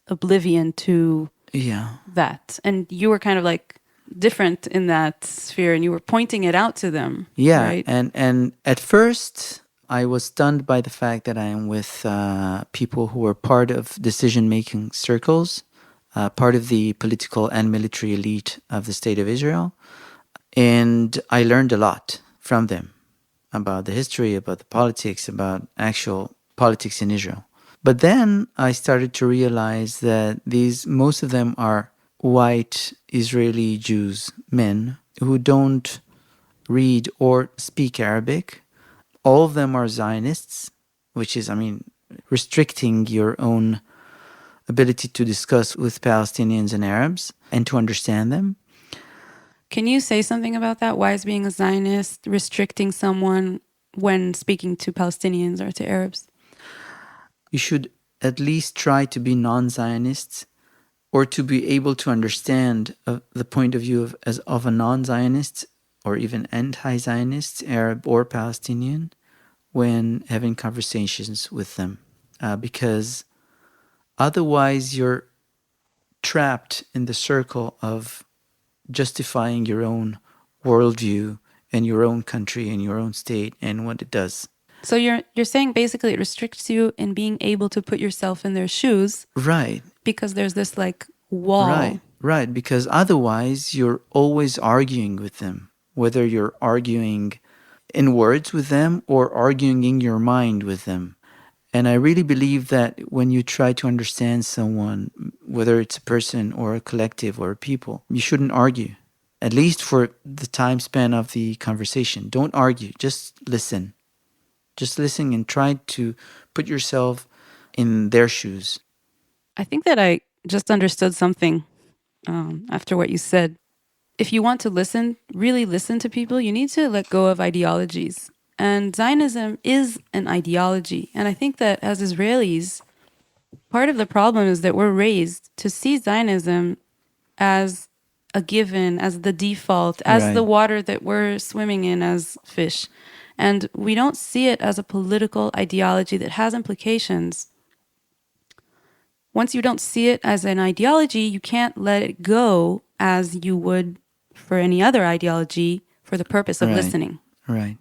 oblivion to that. And you were kind of like different in that sphere, and you were pointing it out to them. Yeah, right? and at first I was stunned by the fact that I am with people who were part of decision-making circles, part of the political and military elite of the State of Israel. And I learned a lot from them about the history, about the politics, about actual politics in Israel. But then I started to realize that most of them are white Israeli Jews, men who don't read or speak Arabic, All of them are Zionists, which is, restricting your own ability to discuss with Palestinians and Arabs and to understand them. Can you say something about that? Why is being a Zionist restricting someone when speaking to Palestinians or to Arabs? You should at least try to be non-Zionists, or to be able to understand the point of view of a non-Zionist or even anti-Zionist, Arab or Palestinian, when having conversations with them. Because otherwise you're trapped in the circle of justifying your own worldview and your own country and your own state and what it does. So you're saying basically it restricts you in being able to put yourself in their shoes. Right. Because there's this like wall. Right. Because otherwise you're always arguing with them, whether you're arguing in words with them or arguing in your mind with them. And I really believe that when you try to understand someone, whether it's a person or a collective or a people, you shouldn't argue, at least for the time span of the conversation. Don't argue, just listen. Just listen and try to put yourself in their shoes. I think that I just understood something after what you said. If you want to listen, really listen to people, you need to let go of ideologies. And Zionism is an ideology. And I think that as Israelis, part of the problem is that we're raised to see Zionism as a given, as the default, as the water that we're swimming in as fish. And we don't see it as a political ideology that has implications. Once you don't see it as an ideology, you can't let it go as you would for any other ideology for the purpose of listening. Right.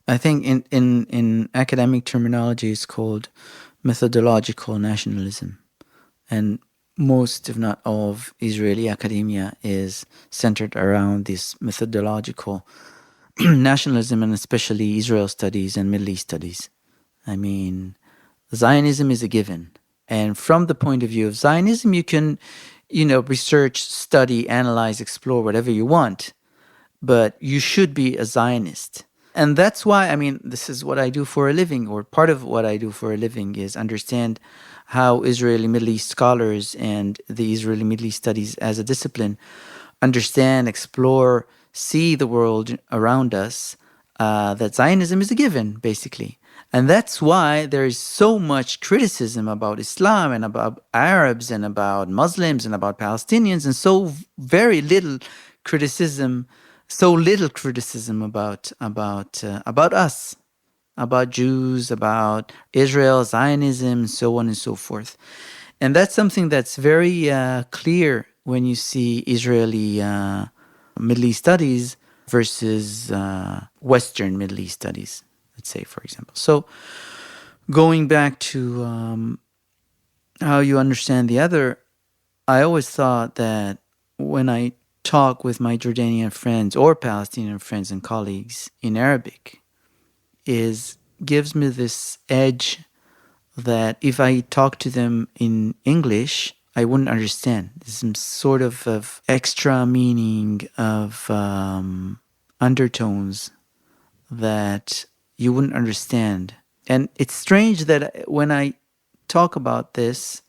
I think in academic terminology, it's called methodological nationalism. And most, if not all, of Israeli academia is centered around this methodological nationalism, and especially Israel studies and Middle East studies. I mean, Zionism is a given. And from the point of view of Zionism, you can, research, study, analyze, explore whatever you want. But you should be a Zionist. And that's why, this is what I do for a living, or part of what I do for a living is understand how Israeli Middle East scholars and the Israeli Middle East studies as a discipline understand, explore, see the world around us, that Zionism is a given, basically. And that's why there is so much criticism about Islam and about Arabs and about Muslims and about Palestinians, and so little criticism about us, about Jews, about Israel, Zionism, so on and so forth. And that's something that's very clear when you see Israeli Middle East studies versus Western Middle East studies, let's say, for example. So going back to how you understand the other, I always thought that when I talk with my Jordanian friends or Palestinian friends and colleagues in Arabic, gives me this edge that if I talk to them in English, I wouldn't understand. There's some sort of extra meaning of undertones that you wouldn't understand. And it's strange that when I talk about this,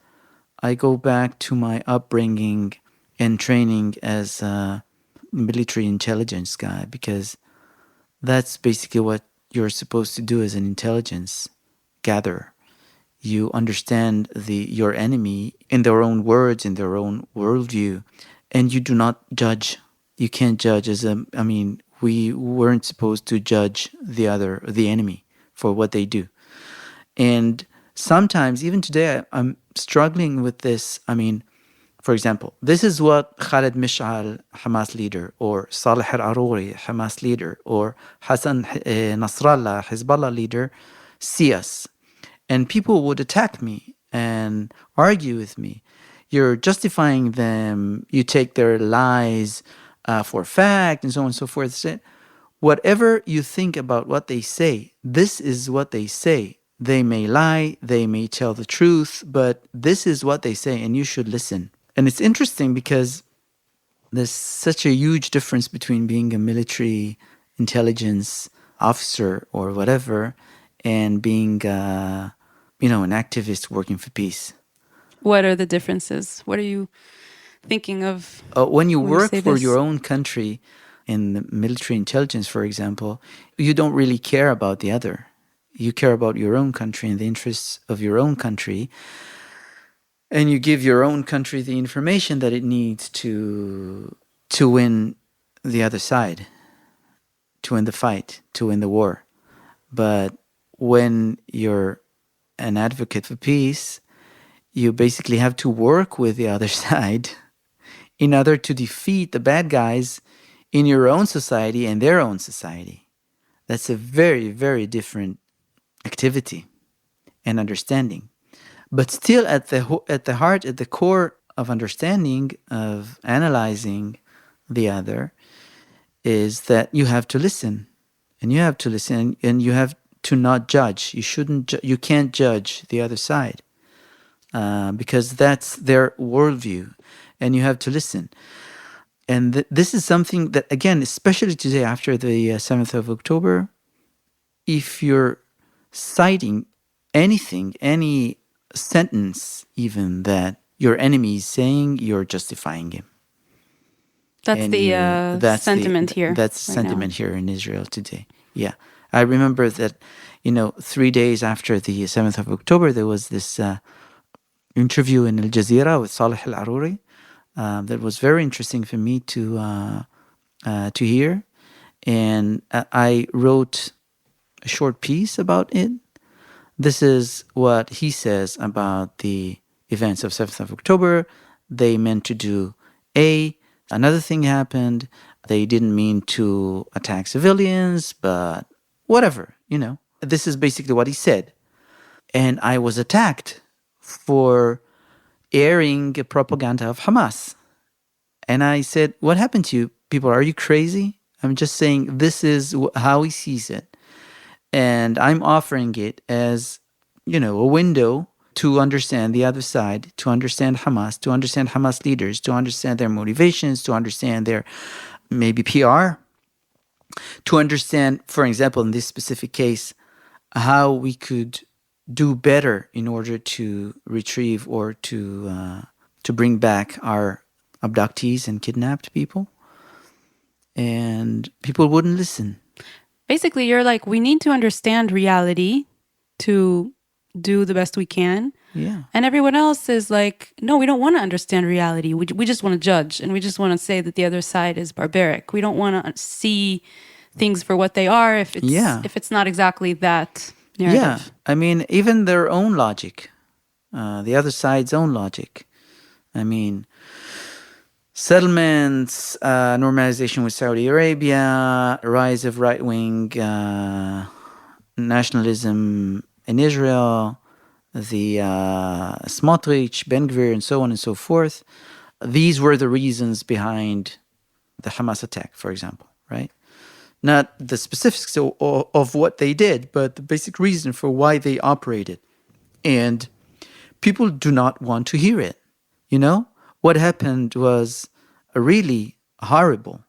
I go back to my upbringing and training as a military intelligence guy, because that's basically what you're supposed to do as an intelligence gatherer. You understand your enemy in their own words, in their own worldview, and you do not judge. You can't judge we weren't supposed to judge the enemy for what they do. And sometimes, even today, I'm struggling with this. For example, this is what Khaled Mish'al, Hamas leader, or Saleh al-Aruri, Hamas leader, or Hassan Nasrallah, Hezbollah leader, see us. And people would attack me and argue with me. You're justifying them. You take their lies for fact, and so on and so forth. Whatever you think about what they say, this is what they say. They may lie, they may tell the truth, but this is what they say, and you should listen. And it's interesting because there's such a huge difference between being a military intelligence officer or whatever, and being, an activist working for peace. What are the differences? What are you thinking of When you when you work say for this? your own country in the military intelligence, for example, you don't really care about the other. You care about your own country and the interests of your own country, and you give your own country the information that it needs to win the other side, to win the fight, to win the war. But when you're an advocate for peace, you basically have to work with the other side in order to defeat the bad guys in your own society and their own society. That's a very, very different activity and understanding. But still, at the heart, at the core of understanding, of analyzing the other, is that you have to listen, and you have to listen, and you have to not judge. You can't judge the other side because that's their worldview, and you have to listen. And this is something that, again, especially today after the 7th of October, if you're citing anything, any sentence even that your enemy is saying, you're justifying him. That's And the sentiment here. That's the right sentiment now. here in Israel today. Yeah. I remember that, 3 days after the 7th of October, there was this interview in Al Jazeera with Saleh Al Aruri that was very interesting for me to hear. And I wrote a short piece about it. This is what he says about the events of 7th of October. They meant to do A. Another thing happened. They didn't mean to attack civilians, but whatever, This is basically what he said. And I was attacked for airing propaganda of Hamas. And I said, what happened to you people? Are you crazy? I'm just saying this is how he sees it. And I'm offering it as, a window to understand the other side, to understand Hamas, to understand Hamas leaders, to understand their motivations, to understand their maybe PR, to understand, for example, in this specific case, how we could do better in order to retrieve or to bring back our abductees and kidnapped people. And people wouldn't listen. Basically, you're like, we need to understand reality to do the best we can. Yeah. And everyone else is like, no, we don't want to understand reality. We just want to judge, and we just want to say that the other side is barbaric. We don't want to see things for what they are if it's not exactly that narrative. Yeah, I mean, even their own logic, the other side's own logic. I mean, settlements, normalization with Saudi Arabia, rise of right-wing nationalism in Israel, the Smotrich, Ben-Gurion, and so on and so forth. These were the reasons behind the Hamas attack, for example, right? Not the specifics of what they did, but the basic reason for why they operated. And people do not want to hear it. What happened was really horrible.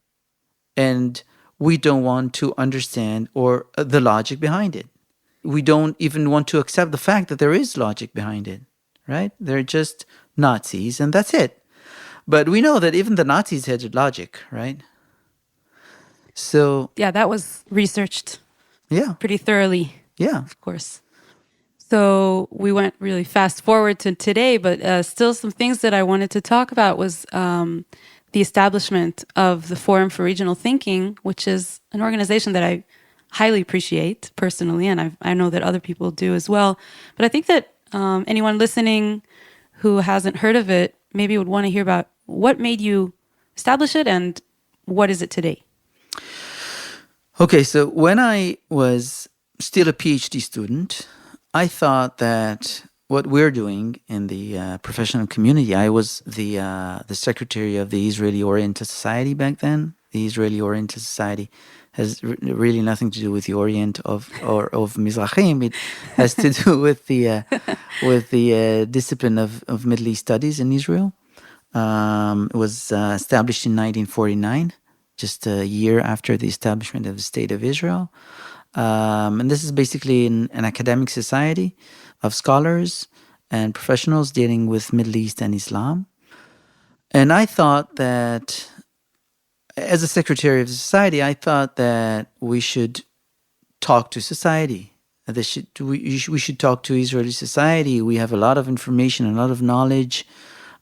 And we don't want to understand or the logic behind it. We don't even want to accept the fact that there is logic behind it, right? They're just Nazis and that's it. But we know that even the Nazis had logic, right? So yeah, that was researched pretty thoroughly. Yeah. Of course. So we went really fast forward to today, but still some things that I wanted to talk about was the establishment of the Forum for Regional Thinking, which is an organization that I highly appreciate personally, and I know that other people do as well. But I think that anyone listening who hasn't heard of it maybe would want to hear about what made you establish it and what is it today? Okay, so when I was still a PhD student, I thought that what we're doing in the professional community, I was the secretary of the Israeli Oriental Society back then. The Israeli Oriental Society has really nothing to do with the Orient of Mizrahim. It has to do with the discipline of Middle East studies in Israel. It was established in 1949. Just a year after the establishment of the State of Israel. And this is basically an academic society of scholars and professionals dealing with Middle East and Islam. And I thought that, as a secretary of the society, I thought that we should talk to society. We should talk to Israeli society. We have a lot of information, a lot of knowledge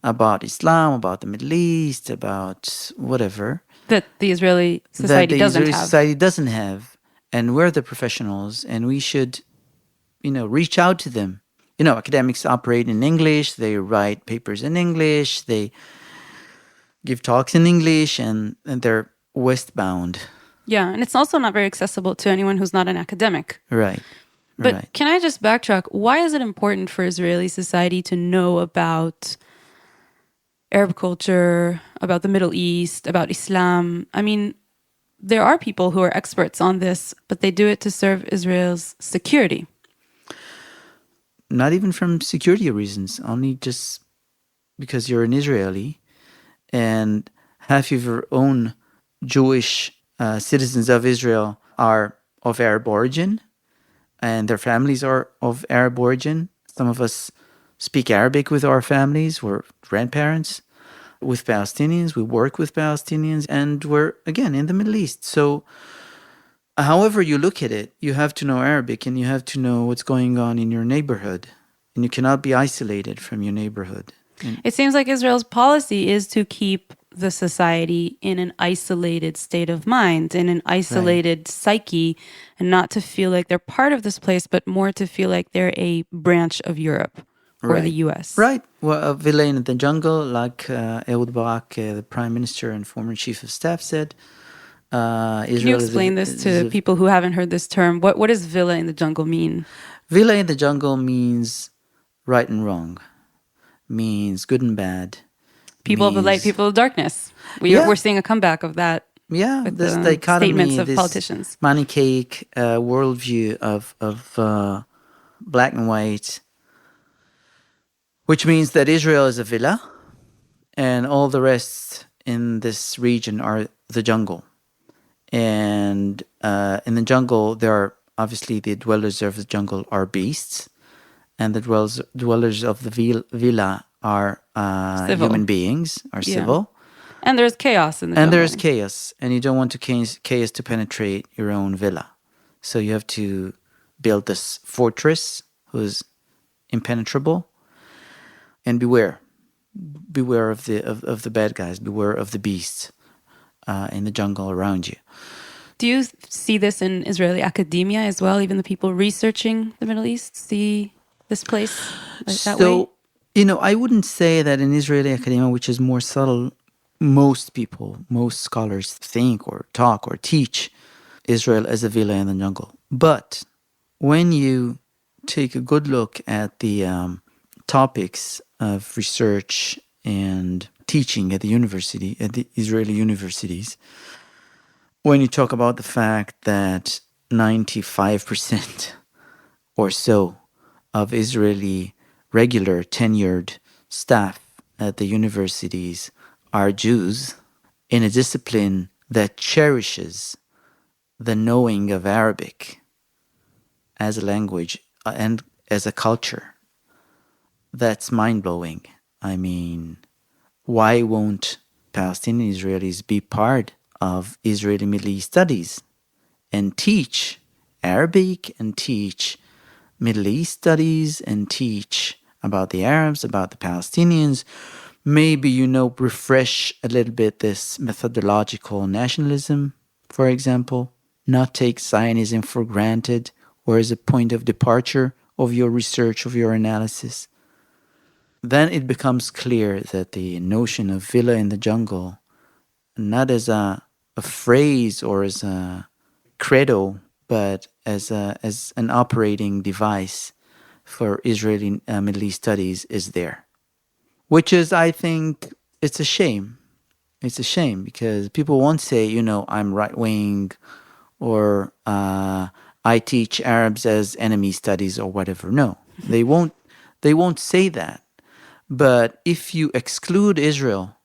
about Islam, about the Middle East, about whatever. That the Israeli That society the doesn't Israeli have. society doesn't have. And we're the professionals, and we should, reach out to them. Academics operate in English, they write papers in English, they give talks in English, and they're westbound. Yeah, and it's also not very accessible to anyone who's not an academic. Right. But right. Can I just backtrack? Why is it important for Israeli society to know about Arab culture, about the Middle East, about Islam? I mean, there are people who are experts on this, but they do it to serve Israel's security. Not even from security reasons, only just because you're an Israeli and half of your own Jewish citizens of Israel are of Arab origin, and their families are of Arab origin. Some of us speak Arabic with our families. We're grandparents with Palestinians. We work with Palestinians, and we're, again, in the Middle East. So however you look at it, you have to know Arabic, and you have to know what's going on in your neighborhood. And you cannot be isolated from your neighborhood. It seems like Israel's policy is to keep the society in an isolated state of mind, in an isolated psyche, and not to feel like they're part of this place, but more to feel like they're a branch of Europe or the US. Right. Well, a villa in the jungle, like Ehud Barak, the prime minister and former chief of staff, said. Can you explain this to people who haven't heard this term? What does villa in the jungle mean? Villa in the jungle means right and wrong, means good and bad. People of the light, people of darkness. We're seeing a comeback of that. Yeah, with this the dichotomy, statements of this politicians. Manichaeic worldview of black and white, which means that Israel is a villa and all the rest in this region are the jungle. And in the jungle, there are obviously the dwellers of the jungle are beasts, and the dwellers of the villa are human beings, are civil. And there's chaos in the jungle. And there's chaos, and you don't want chaos to penetrate your own villa. So you have to build this fortress who's impenetrable, and beware of the bad guys, beware of the beasts in the jungle around you. Do you see this in Israeli academia as well? Even the people researching the Middle East see this place that way? So, I wouldn't say that in Israeli academia, which is more subtle, most scholars think or talk or teach Israel as a villa in the jungle. But when you take a good look at the topics of research and teaching at the Israeli universities, when you talk about the fact that 95% or so of Israeli regular tenured staff at the universities are Jews in a discipline that cherishes the knowing of Arabic as a language and as a culture, that's mind-blowing. I mean, why won't Palestinian Israelis be part of Israeli Middle East studies and teach Arabic and teach Middle East studies and teach about the Arabs, about the Palestinians? Maybe, refresh a little bit this methodological nationalism, for example, not take Zionism for granted or as a point of departure of your research, of your analysis. Then it becomes clear that the notion of villa in the jungle, not as a phrase or as a credo, but as an operating device for Israeli Middle East studies is there. Which is, I think, it's a shame. It's a shame because people won't say, I'm right-wing or I teach Arabs as enemy studies or whatever. No, they won't say that. But if you exclude Israel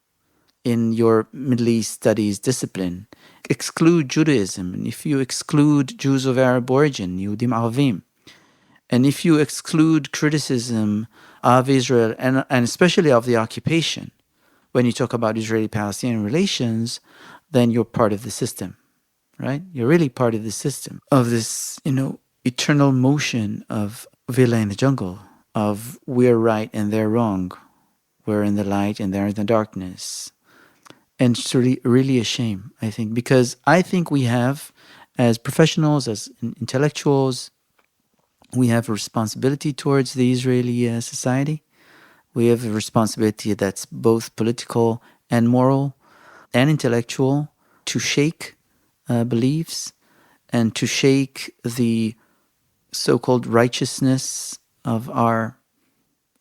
in your Middle East studies discipline. Exclude Judaism, and if you exclude Jews of Arab origin, Yehudim Arvim, and if you exclude criticism of Israel and especially of the occupation, when you talk about Israeli-Palestinian relations, then you're part of the system, right? You're really part of the system of this, eternal motion of villa in the jungle, of we're right and they're wrong. We're in the light and they're in the darkness. And it's really a shame, I think, because I think we have, as professionals, as intellectuals, we have a responsibility towards the Israeli society. We have a responsibility that's both political and moral and intellectual to shake beliefs and to shake the so-called righteousness of our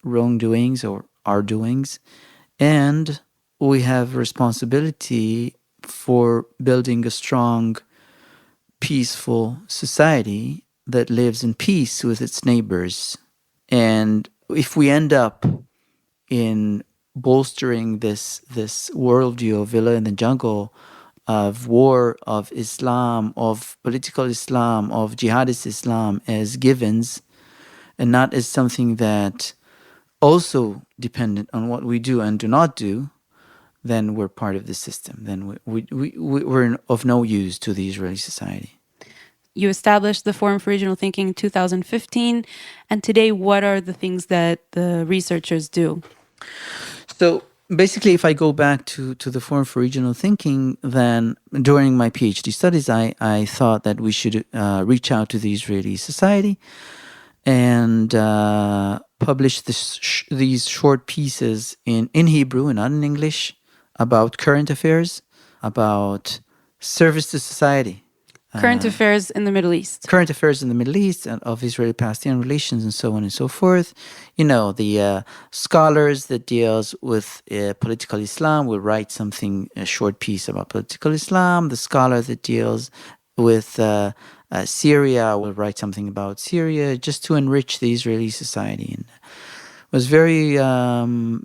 wrongdoings or our doings. And we have responsibility for building a strong, peaceful society that lives in peace with its neighbors. And if we end up in bolstering this worldview of villa in the jungle, of war, of Islam, of political Islam, of jihadist Islam as givens, and not as something that also dependent on what we do and do not do, then we're part of the system. Then we're of no use to the Israeli society. You established the Forum for Regional Thinking in 2015. And today, what are the things that the researchers do? So basically, if I go back to the Forum for Regional Thinking, then during my PhD studies, I thought that we should reach out to the Israeli society and publish these short pieces in Hebrew and not in English about current affairs, about service to society. Current affairs in the Middle East. Current affairs in the Middle East and of Israeli-Palestinian relations and so on and so forth. The scholars that deals with political Islam will write a short piece about political Islam. The scholar that deals with Syria will write something about Syria, just to enrich the Israeli society. And it was very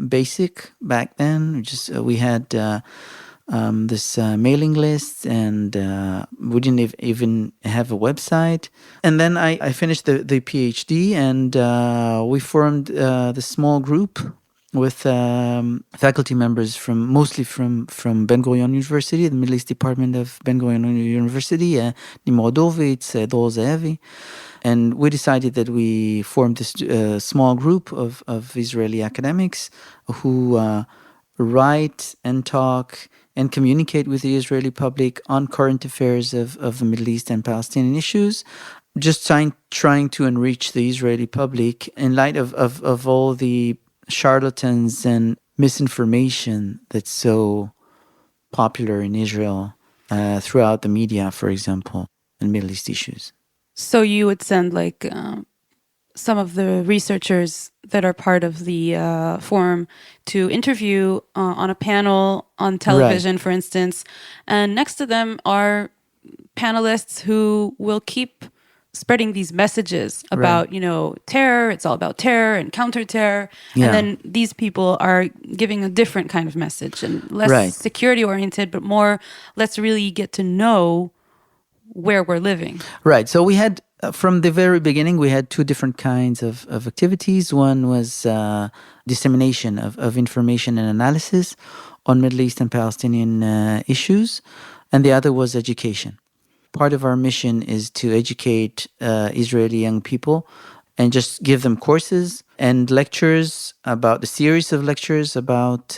basic back then. We had this mailing list, and we didn't even have a website. And then I finished the PhD, and we formed the small group with faculty members mostly from Ben-Gurion University, the Middle East Department of Ben-Gurion University, Nimrodovitz, Dor Zehevi. And we decided that we formed this small group of Israeli academics who write and talk and communicate with the Israeli public on current affairs of the Middle East and Palestinian issues, just trying to enrich the Israeli public in light of all the charlatans and misinformation that's so popular in Israel throughout the media, for example, and Middle East issues. So you would send some of the researchers that are part of the forum to interview on a panel on television, right, for instance. And next to them are panelists who will keep spreading these messages about, right, terror. It's all about terror and counter-terror. Yeah. And then these people are giving a different kind of message and less, right, security-oriented, but more, let's really get to know where we're living. Right. So we had, from the very beginning, we had two different kinds of activities. One was dissemination of information and analysis on Middle East and Palestinian issues, and the other was education. Part of our mission is to educate Israeli young people and just give them courses and lectures about the series of lectures about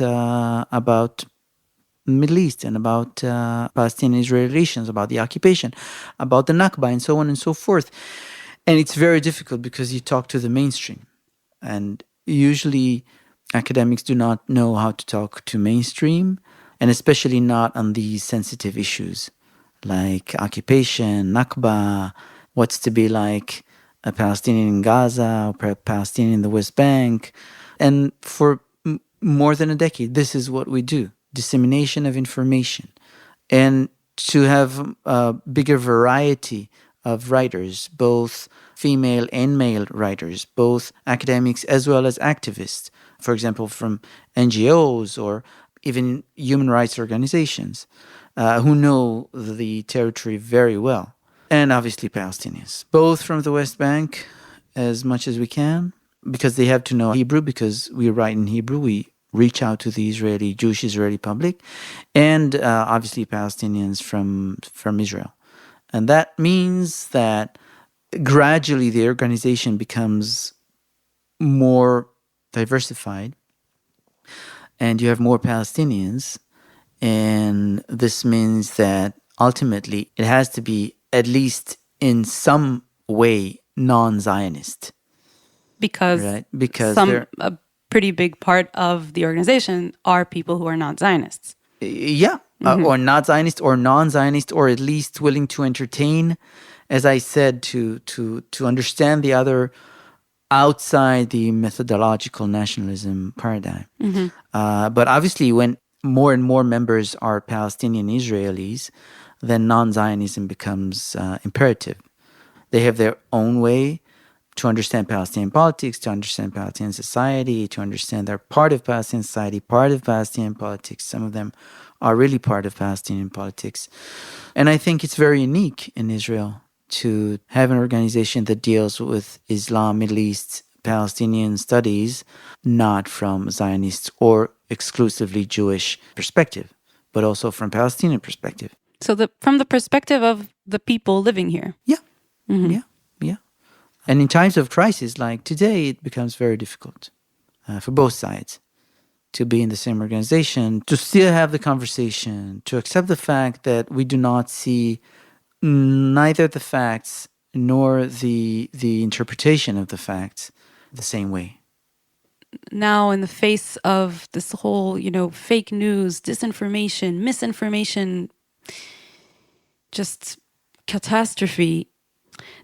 Middle East and about Palestinian-Israeli relations, about the occupation, about the Nakba, and so on and so forth. And it's very difficult because you talk to the mainstream. And usually academics do not know how to talk to mainstream, and especially not on these sensitive issues like occupation, Nakba, what's to be like a Palestinian in Gaza or a Palestinian in the West Bank. And for more than a decade, this is what we do. Dissemination of information, and to have a bigger variety of writers, both female and male writers, both academics as well as activists, for example, from NGOs or even human rights organizations who know the territory very well. And obviously Palestinians, both from the West Bank as much as we can, because they have to know Hebrew, because we write in Hebrew, we reach out to the Jewish Israeli public, and obviously Palestinians from Israel. And that means that gradually the organization becomes more diversified, and you have more Palestinians, and this means that ultimately it has to be at least in some way non-Zionist. Because, right? Because a pretty big part of the organization are people who are not Zionists. Yeah, or not Zionist or non-Zionist, or at least willing to entertain, as I said, to understand the other outside the methodological nationalism paradigm. But obviously, when more and more members are Palestinian Israelis, then non-Zionism becomes imperative. They have their own way to understand Palestinian politics, to understand Palestinian society, to understand they're part of Palestinian society, part of Palestinian politics. Some of them are really part of Palestinian politics. And I think it's very unique in Israel to have an organization that deals with Islam, Middle East, Palestinian studies, not from Zionist or exclusively Jewish perspective, but also from Palestinian perspective. So from the perspective of the people living here. Yeah, yeah. And in times of crisis like today, it becomes very difficult for both sides to be in the same organization, to still have the conversation, to accept the fact that we do not see neither the facts nor the interpretation of the facts the same way. Now, in the face of this whole, fake news, disinformation, misinformation, just catastrophe,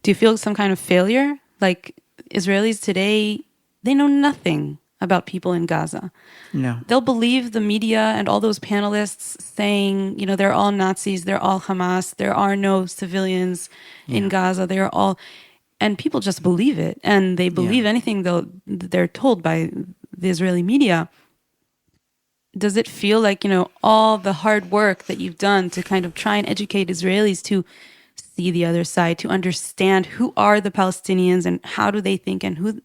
do you feel some kind of failure? Like Israelis today, they know nothing about people in Gaza. No. They'll believe the media and all those panelists saying, they're all Nazis, they're all Hamas, there are no civilians in Gaza, they're all... And people just believe it. And they believe anything they're told by the Israeli media. Does it feel like, all the hard work that you've done to kind of try and educate Israelis to see the other side, to understand who are the Palestinians and how do they think and who,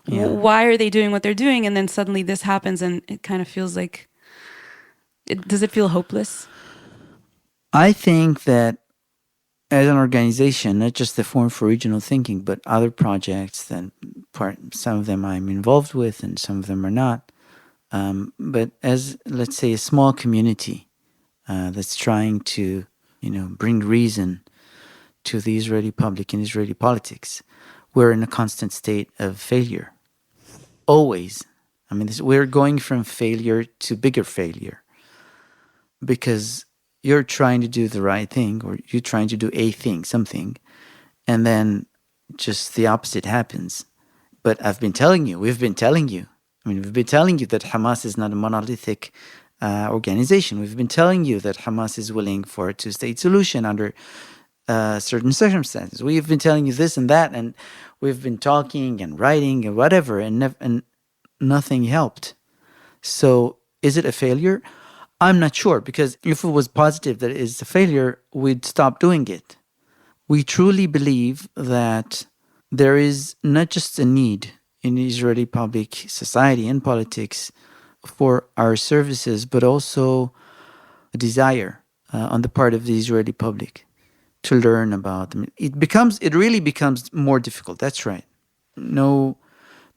why are they doing what they're doing? And then suddenly this happens and it kind of feels like, does it feel hopeless? I think that as an organization, not just the Forum for Regional Thinking, but other projects that some of them I'm involved with and some of them are not. But as, let's say, a small community that's trying to bring reason to the Israeli public and Israeli politics, we're in a constant state of failure. Always. We're going from failure to bigger failure. Because you're trying to do the right thing, or you're trying to do a thing, something, and then just the opposite happens. But we've been telling you that Hamas is not a monolithic organization. We've been telling you that Hamas is willing for a two-state solution under certain circumstances. We've been telling you this and that, and we've been talking and writing and whatever, and nothing helped. So is it a failure? I'm not sure, because if it was positive that it is a failure, we'd stop doing it. We truly believe that there is not just a need in Israeli public society and politics for our services, but also a desire on the part of the Israeli public to learn about them. It really becomes more difficult. That's right. No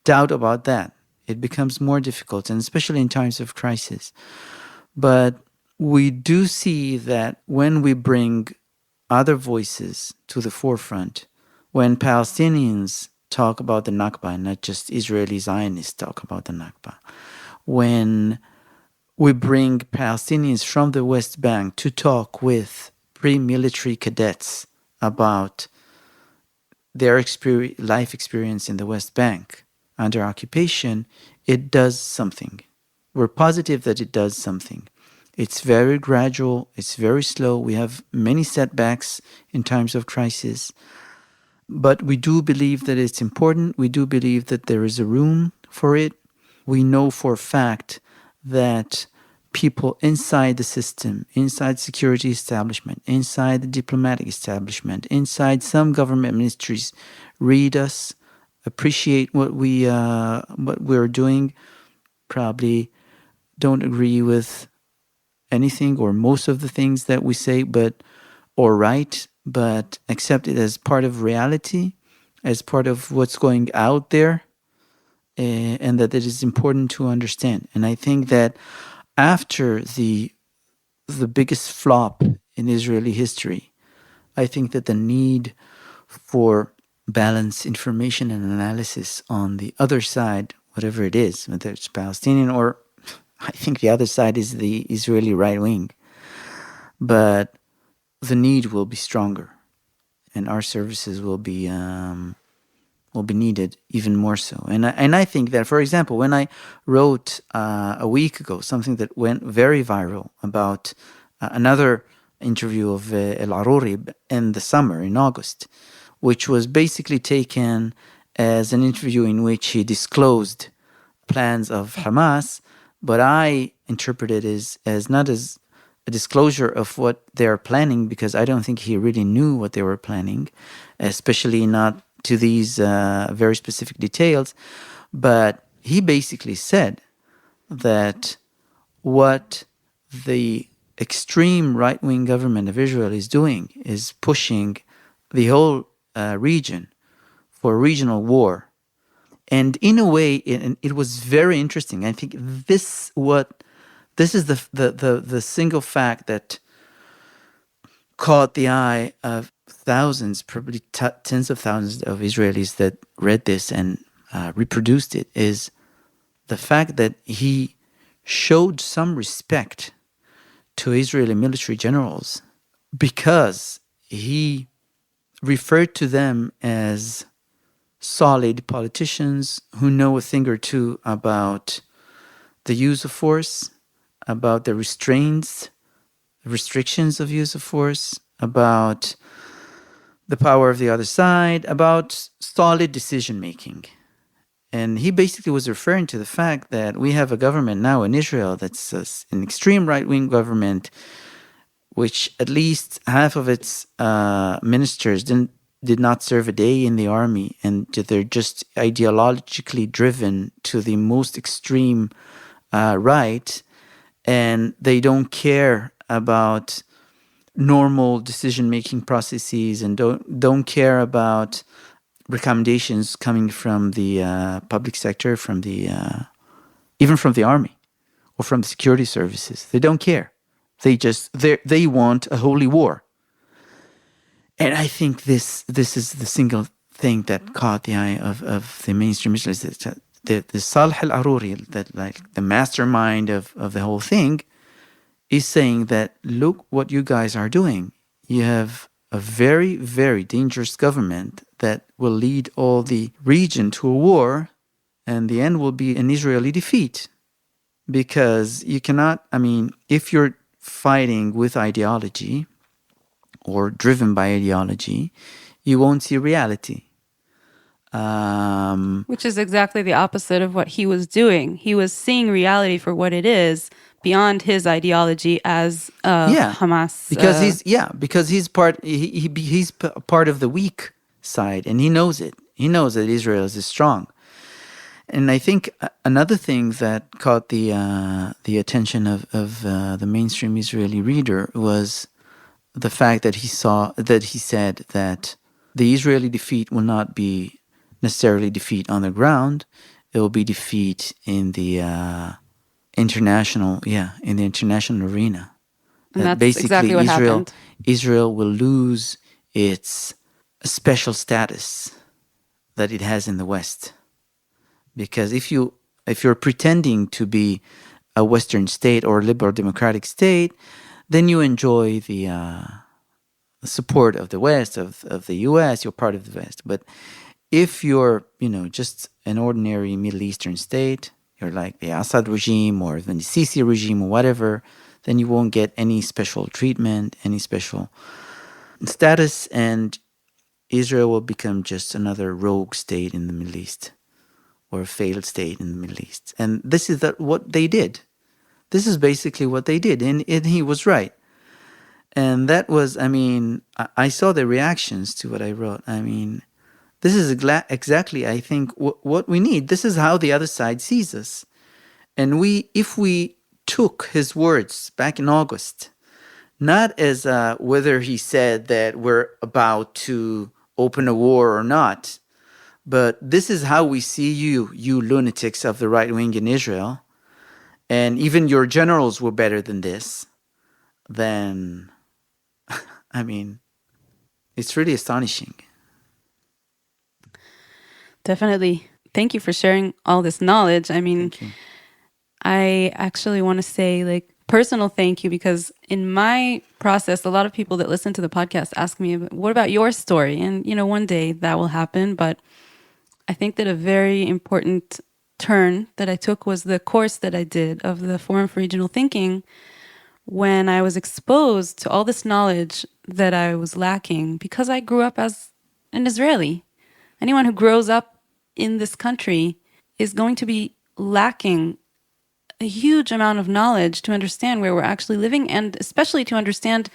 doubt about that. It becomes more difficult, and especially in times of crisis. But we do see that when we bring other voices to the forefront, when Palestinians talk about the Nakba, not just Israeli Zionists talk about the Nakba, when we bring Palestinians from the West Bank to talk with pre-military cadets about their life experience in the West Bank under occupation, it does something. We're positive that it does something. It's very gradual. It's very slow. We have many setbacks in times of crisis. But we do believe that it's important. We do believe that there is a room for it. We know for a fact that people inside the system, inside security establishment, inside the diplomatic establishment, inside some government ministries, read us, appreciate what we're doing, probably don't agree with anything or most of the things that we say, or write, but accept it as part of reality, as part of what's going out there, and that it is important to understand. And I think that after the biggest flop in Israeli history, I think that the need for balanced information and analysis on the other side, whatever it is, whether it's Palestinian or I think the other side is the Israeli right wing, but the need will be stronger, and our services will be needed even more so. And I think that, for example, when I wrote a week ago something that went very viral about another interview of El Aruri in the summer, in August, which was basically taken as an interview in which he disclosed plans of Hamas, but I interpreted it as not as a disclosure of what they're planning, because I don't think he really knew what they were planning, especially not to these very specific details. But he basically said that what the extreme right-wing government of Israel is doing is pushing the whole region for regional war. And in a way, it was very interesting. I think this is the single fact that caught the eye of thousands, probably tens of thousands of Israelis that read this and reproduced it, is the fact that he showed some respect to Israeli military generals because he referred to them as solid politicians who know a thing or two about the use of force, about the restrictions of use of force, about the power of the other side, about solid decision making. And he basically was referring to the fact that we have a government now in Israel that's an extreme right-wing government, which at least half of its ministers did not serve a day in the army, and they're just ideologically driven to the most extreme right, and they don't care about normal decision-making processes and don't care about recommendations coming from the public sector, from the even from the army or from the security services. They don't care. They want a holy war. And I think this is the single thing that caught the eye of the mainstream Israelis. The Salih al-Aruri, that like the mastermind of the whole thing, is saying that, look what you guys are doing. You have a very, very dangerous government that will lead all the region to a war, and the end will be an Israeli defeat. Because you cannot, if you're fighting with ideology or driven by ideology, you won't see reality. Which is exactly the opposite of what he was doing. He was seeing reality for what it is, beyond his ideology as Hamas. Because he's part of the weak side, and he knows it. He knows that Israel is strong. And I think another thing that caught the attention of the mainstream Israeli reader was the fact that he said that the Israeli defeat will not be necessarily defeat on the ground. It will be defeat in the international arena. And that's basically exactly what happened. Israel will lose its special status that it has in the West. Because if you're pretending to be a Western state or a liberal democratic state, then you enjoy the support of the West, of the US, you're part of the West. But if you're, just an ordinary Middle Eastern state, you're like the Assad regime or the Sisi regime or whatever, then you won't get any special treatment, any special status, and Israel will become just another rogue state in the Middle East, or a failed state in the Middle East. And this is what they did. This is basically what they did. And he was right. And that was, I saw the reactions to what I wrote. This is exactly, I think, what we need. This is how the other side sees us. And if we took his words back in August, not as whether he said that we're about to open a war or not, but this is how we see you lunatics of the right wing in Israel, and even your generals were better than this, then, it's really astonishing. Definitely. Thank you for sharing all this knowledge. Thank you. I actually want to say personal thank you, because in my process, a lot of people that listen to the podcast ask me, what about your story? And, one day that will happen. But I think that a very important turn that I took was the course that I did of the Forum for Regional Thinking, when I was exposed to all this knowledge that I was lacking because I grew up as an Israeli. Anyone who grows up in this country is going to be lacking a huge amount of knowledge to understand where we're actually living, and especially to understand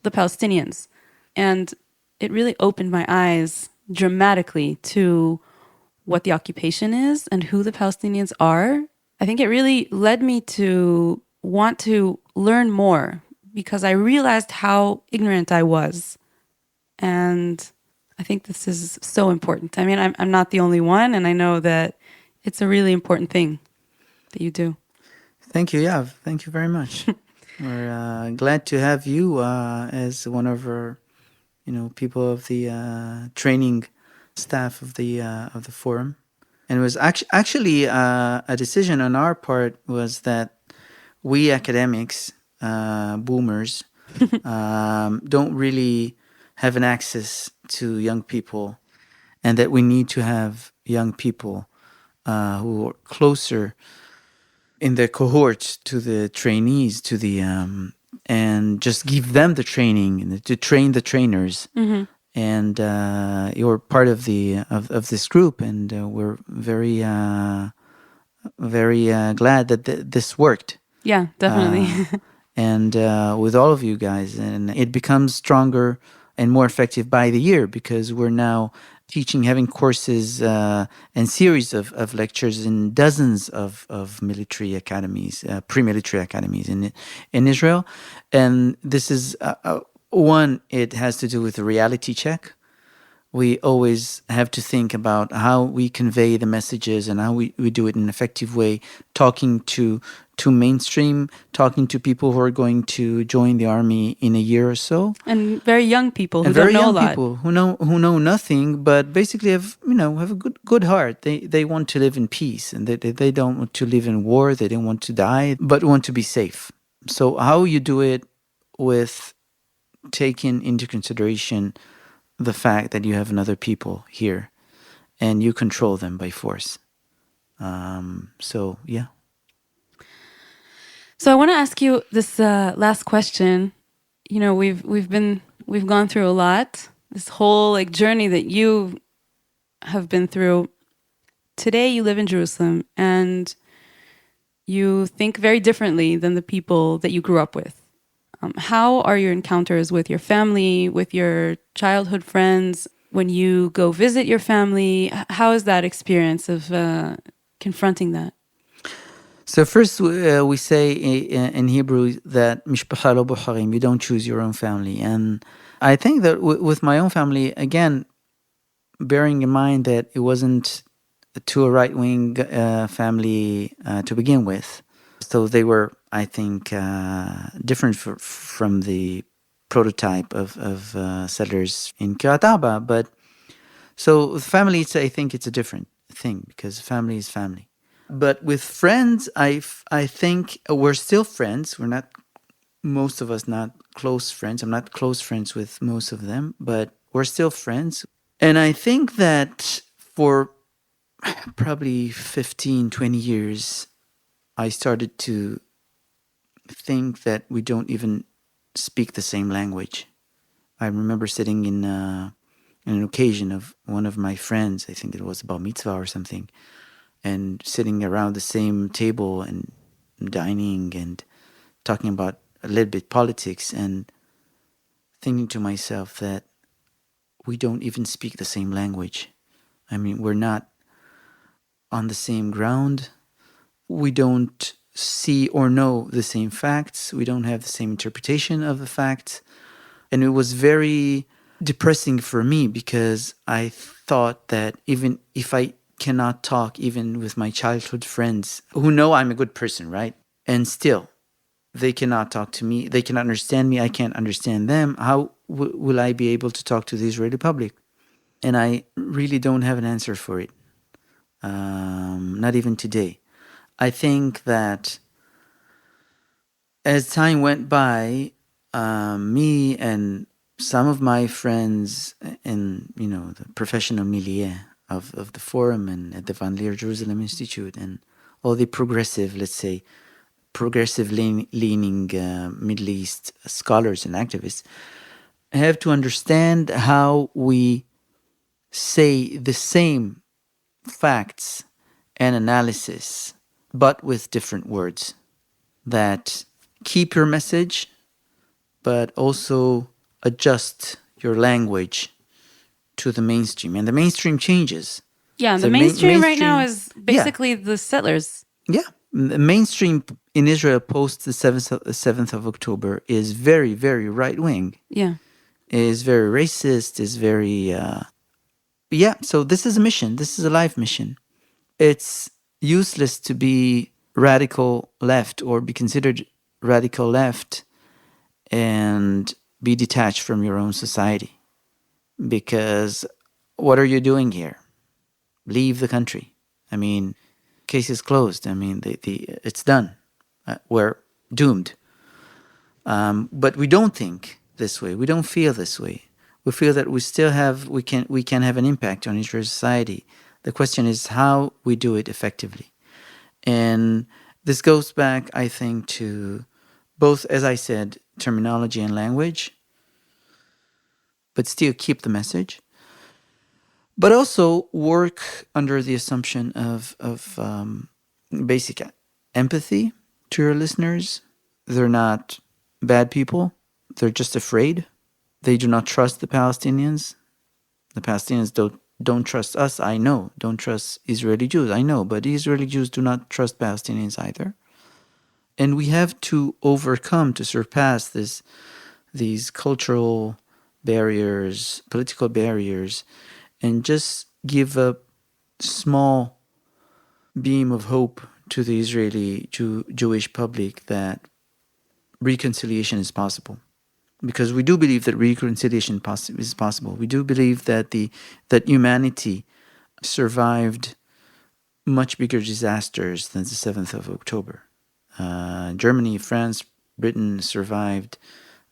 the Palestinians. And it really opened my eyes dramatically to what the occupation is and who the Palestinians are. I think it really led me to want to learn more, because I realized how ignorant I was. And I think this is so important. I'm not the only one, and I know that it's a really important thing that you do. Thank you, Yav. Thank you very much. We're glad to have you as one of our, people of the training staff of the forum. And it was actually a decision on our part was that we academics, boomers, don't really have an access to young people, and that we need to have young people who are closer in the cohort to the trainees, to the and just give them the training and to train the trainers. Mm-hmm. And you're part of the of this group, and we're very glad that this worked. Yeah, definitely. And with all of you guys, and it becomes stronger and more effective by the year, because we're now teaching, having courses and series of lectures in dozens of military academies, pre-military academies in Israel. And this is one, it has to do with the reality check. We always have to think about how we convey the messages and how we do it in an effective way, talking to mainstream, talking to people who are going to join the army in a year or so. And very young people who and don't very know young a lot. people who know nothing, but basically have a good heart. They want to live in peace, and they don't want to live in war. They don't want to die, but want to be safe. So how you do it with taking into consideration the fact that you have another people here and you control them by force. So yeah. So I want to ask you this last question. We've gone through a lot. This whole journey that you have been through. Today you live in Jerusalem, and you think very differently than the people that you grew up with. How are your encounters with your family, with your childhood friends? When you go visit your family, how is that experience of confronting that? So first, we say in Hebrew that mishpacha lo bocharim, you don't choose your own family. And I think that with my own family, again, bearing in mind that it wasn't to a right-wing family to begin with. So they were, I think, different from the prototype of settlers in Kiryat Arba. But so with family, I think it's a different thing, because family is family. But with friends, I think we're still friends. We're not, most of us, not close friends. I'm not close friends with most of them, but we're still friends. And I think that for probably 15, 20 years, I started to think that we don't even speak the same language. I remember sitting in an occasion of one of my friends, I think it was about mitzvah or something, and sitting around the same table, and dining and talking about a little bit politics and thinking to myself that we don't even speak the same language. I mean, we're not on the same ground. We don't see or know the same facts. We don't have the same interpretation of the facts. And it was very depressing for me because I thought that even if I cannot talk even with my childhood friends who know I'm a good person, right? And still, they cannot talk to me. They cannot understand me. I can't understand them. How will I be able to talk to the Israeli public? And I really don't have an answer for it. Not even today. I think that as time went by, me and some of my friends in the professional milieu of the forum and at the Leer Jerusalem Institute and all the progressive, let's say, leaning Middle East scholars and activists have to understand how we say the same facts and analysis, but with different words that keep your message, but also adjust your language to the mainstream. And the mainstream changes. Yeah, and the mainstream right now is basically the settlers. Yeah. The mainstream in Israel post the 7th of October is very, very right-wing. Yeah. Is very racist, is very... so this is a mission. This is a life mission. It's useless to be radical left or be considered radical left and be detached from your own society. Because what are you doing here? Leave the country. I mean, case is closed. I mean, it's done. We're doomed. But we don't think this way. We don't feel this way. We feel that we can have an impact on Israeli society. The question is how we do it effectively. And this goes back, I think, to both, as I said, terminology and language, but still keep the message. But also work under the assumption of basic empathy to your listeners. They're not bad people. They're just afraid. They do not trust the Palestinians. The Palestinians don't trust us, I know. Don't trust Israeli Jews, I know. But Israeli Jews do not trust Palestinians either. And we have to overcome, to surpass these cultural barriers, political barriers, and just give a small beam of hope to the Israeli Jewish public that reconciliation is possible. Because we do believe that reconciliation is possible. We do believe that that humanity survived much bigger disasters than the 7th of October. Germany, France, Britain survived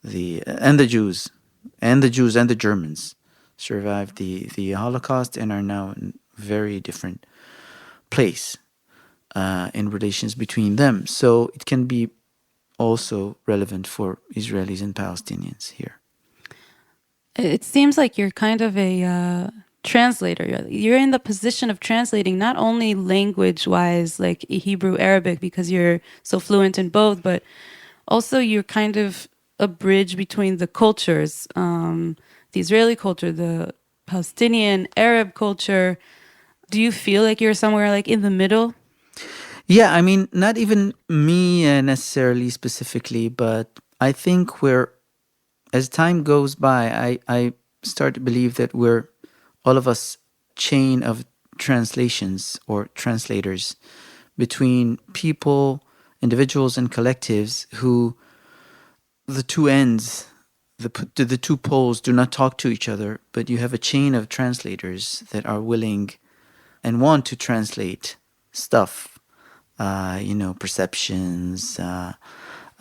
and the Jews and the Germans survived the Holocaust and are now in a very different place in relations between them. So it can be also relevant for Israelis and Palestinians here. It seems like you're kind of a translator. You're in the position of translating not only language-wise, like Hebrew, Arabic, because you're so fluent in both, but also you're kind of a bridge between the cultures, the Israeli culture, the Palestinian, Arab culture. Do you feel like you're somewhere like in the middle? Yeah, I mean, not even me necessarily specifically, but I think as time goes by, I start to believe that we're all of us chain of translations or translators between people, individuals, and collectives who the two ends, the two poles do not talk to each other, but you have a chain of translators that are willing and want to translate stuff. Perceptions,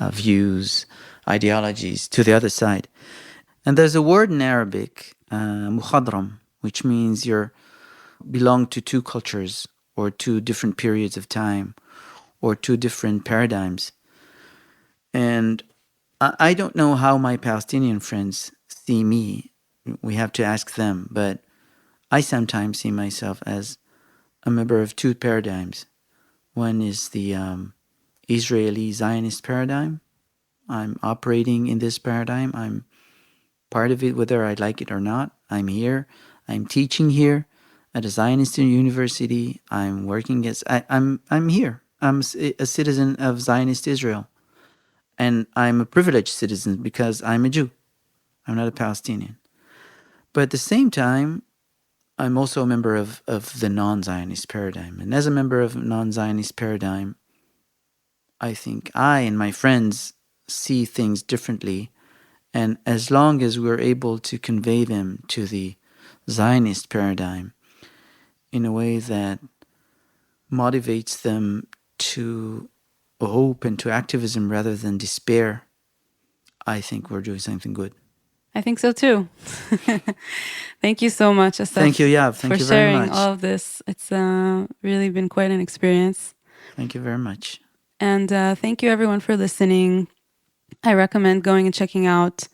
views, ideologies to the other side. And there's a word in Arabic, mukhadram, which means you belong to two cultures or two different periods of time or two different paradigms. And I don't know how my Palestinian friends see me. We have to ask them. But I sometimes see myself as a member of two paradigms. One is the Israeli Zionist paradigm. I'm operating in this paradigm. I'm part of it, whether I like it or not. I'm here. I'm teaching here at a Zionist university. I'm working as I'm here. I'm a citizen of Zionist Israel, and I'm a privileged citizen because I'm a Jew. I'm not a Palestinian. But at the same time, I'm also a member of the non-Zionist paradigm. And as a member of a non-Zionist paradigm, I think I and my friends see things differently. And as long as we're able to convey them to the Zionist paradigm in a way that motivates them to hope and to activism rather than despair, I think we're doing something good. I think so too. Thank you so much, Assaf. Thank you, Yav. Thank you very much. For sharing all of this. It's really been quite an experience. Thank you very much. And thank you everyone for listening. I recommend going and checking out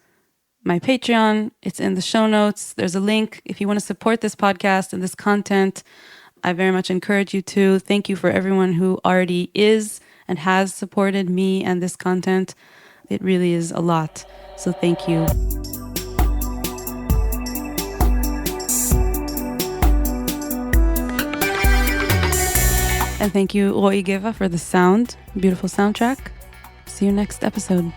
my Patreon. It's in the show notes. There's a link if you want to support this podcast and this content. I very much encourage you to. Thank you for everyone who already is and has supported me and this content. It really is a lot. So thank you. And thank you, Roy Geva, for the sound. Beautiful soundtrack. See you next episode.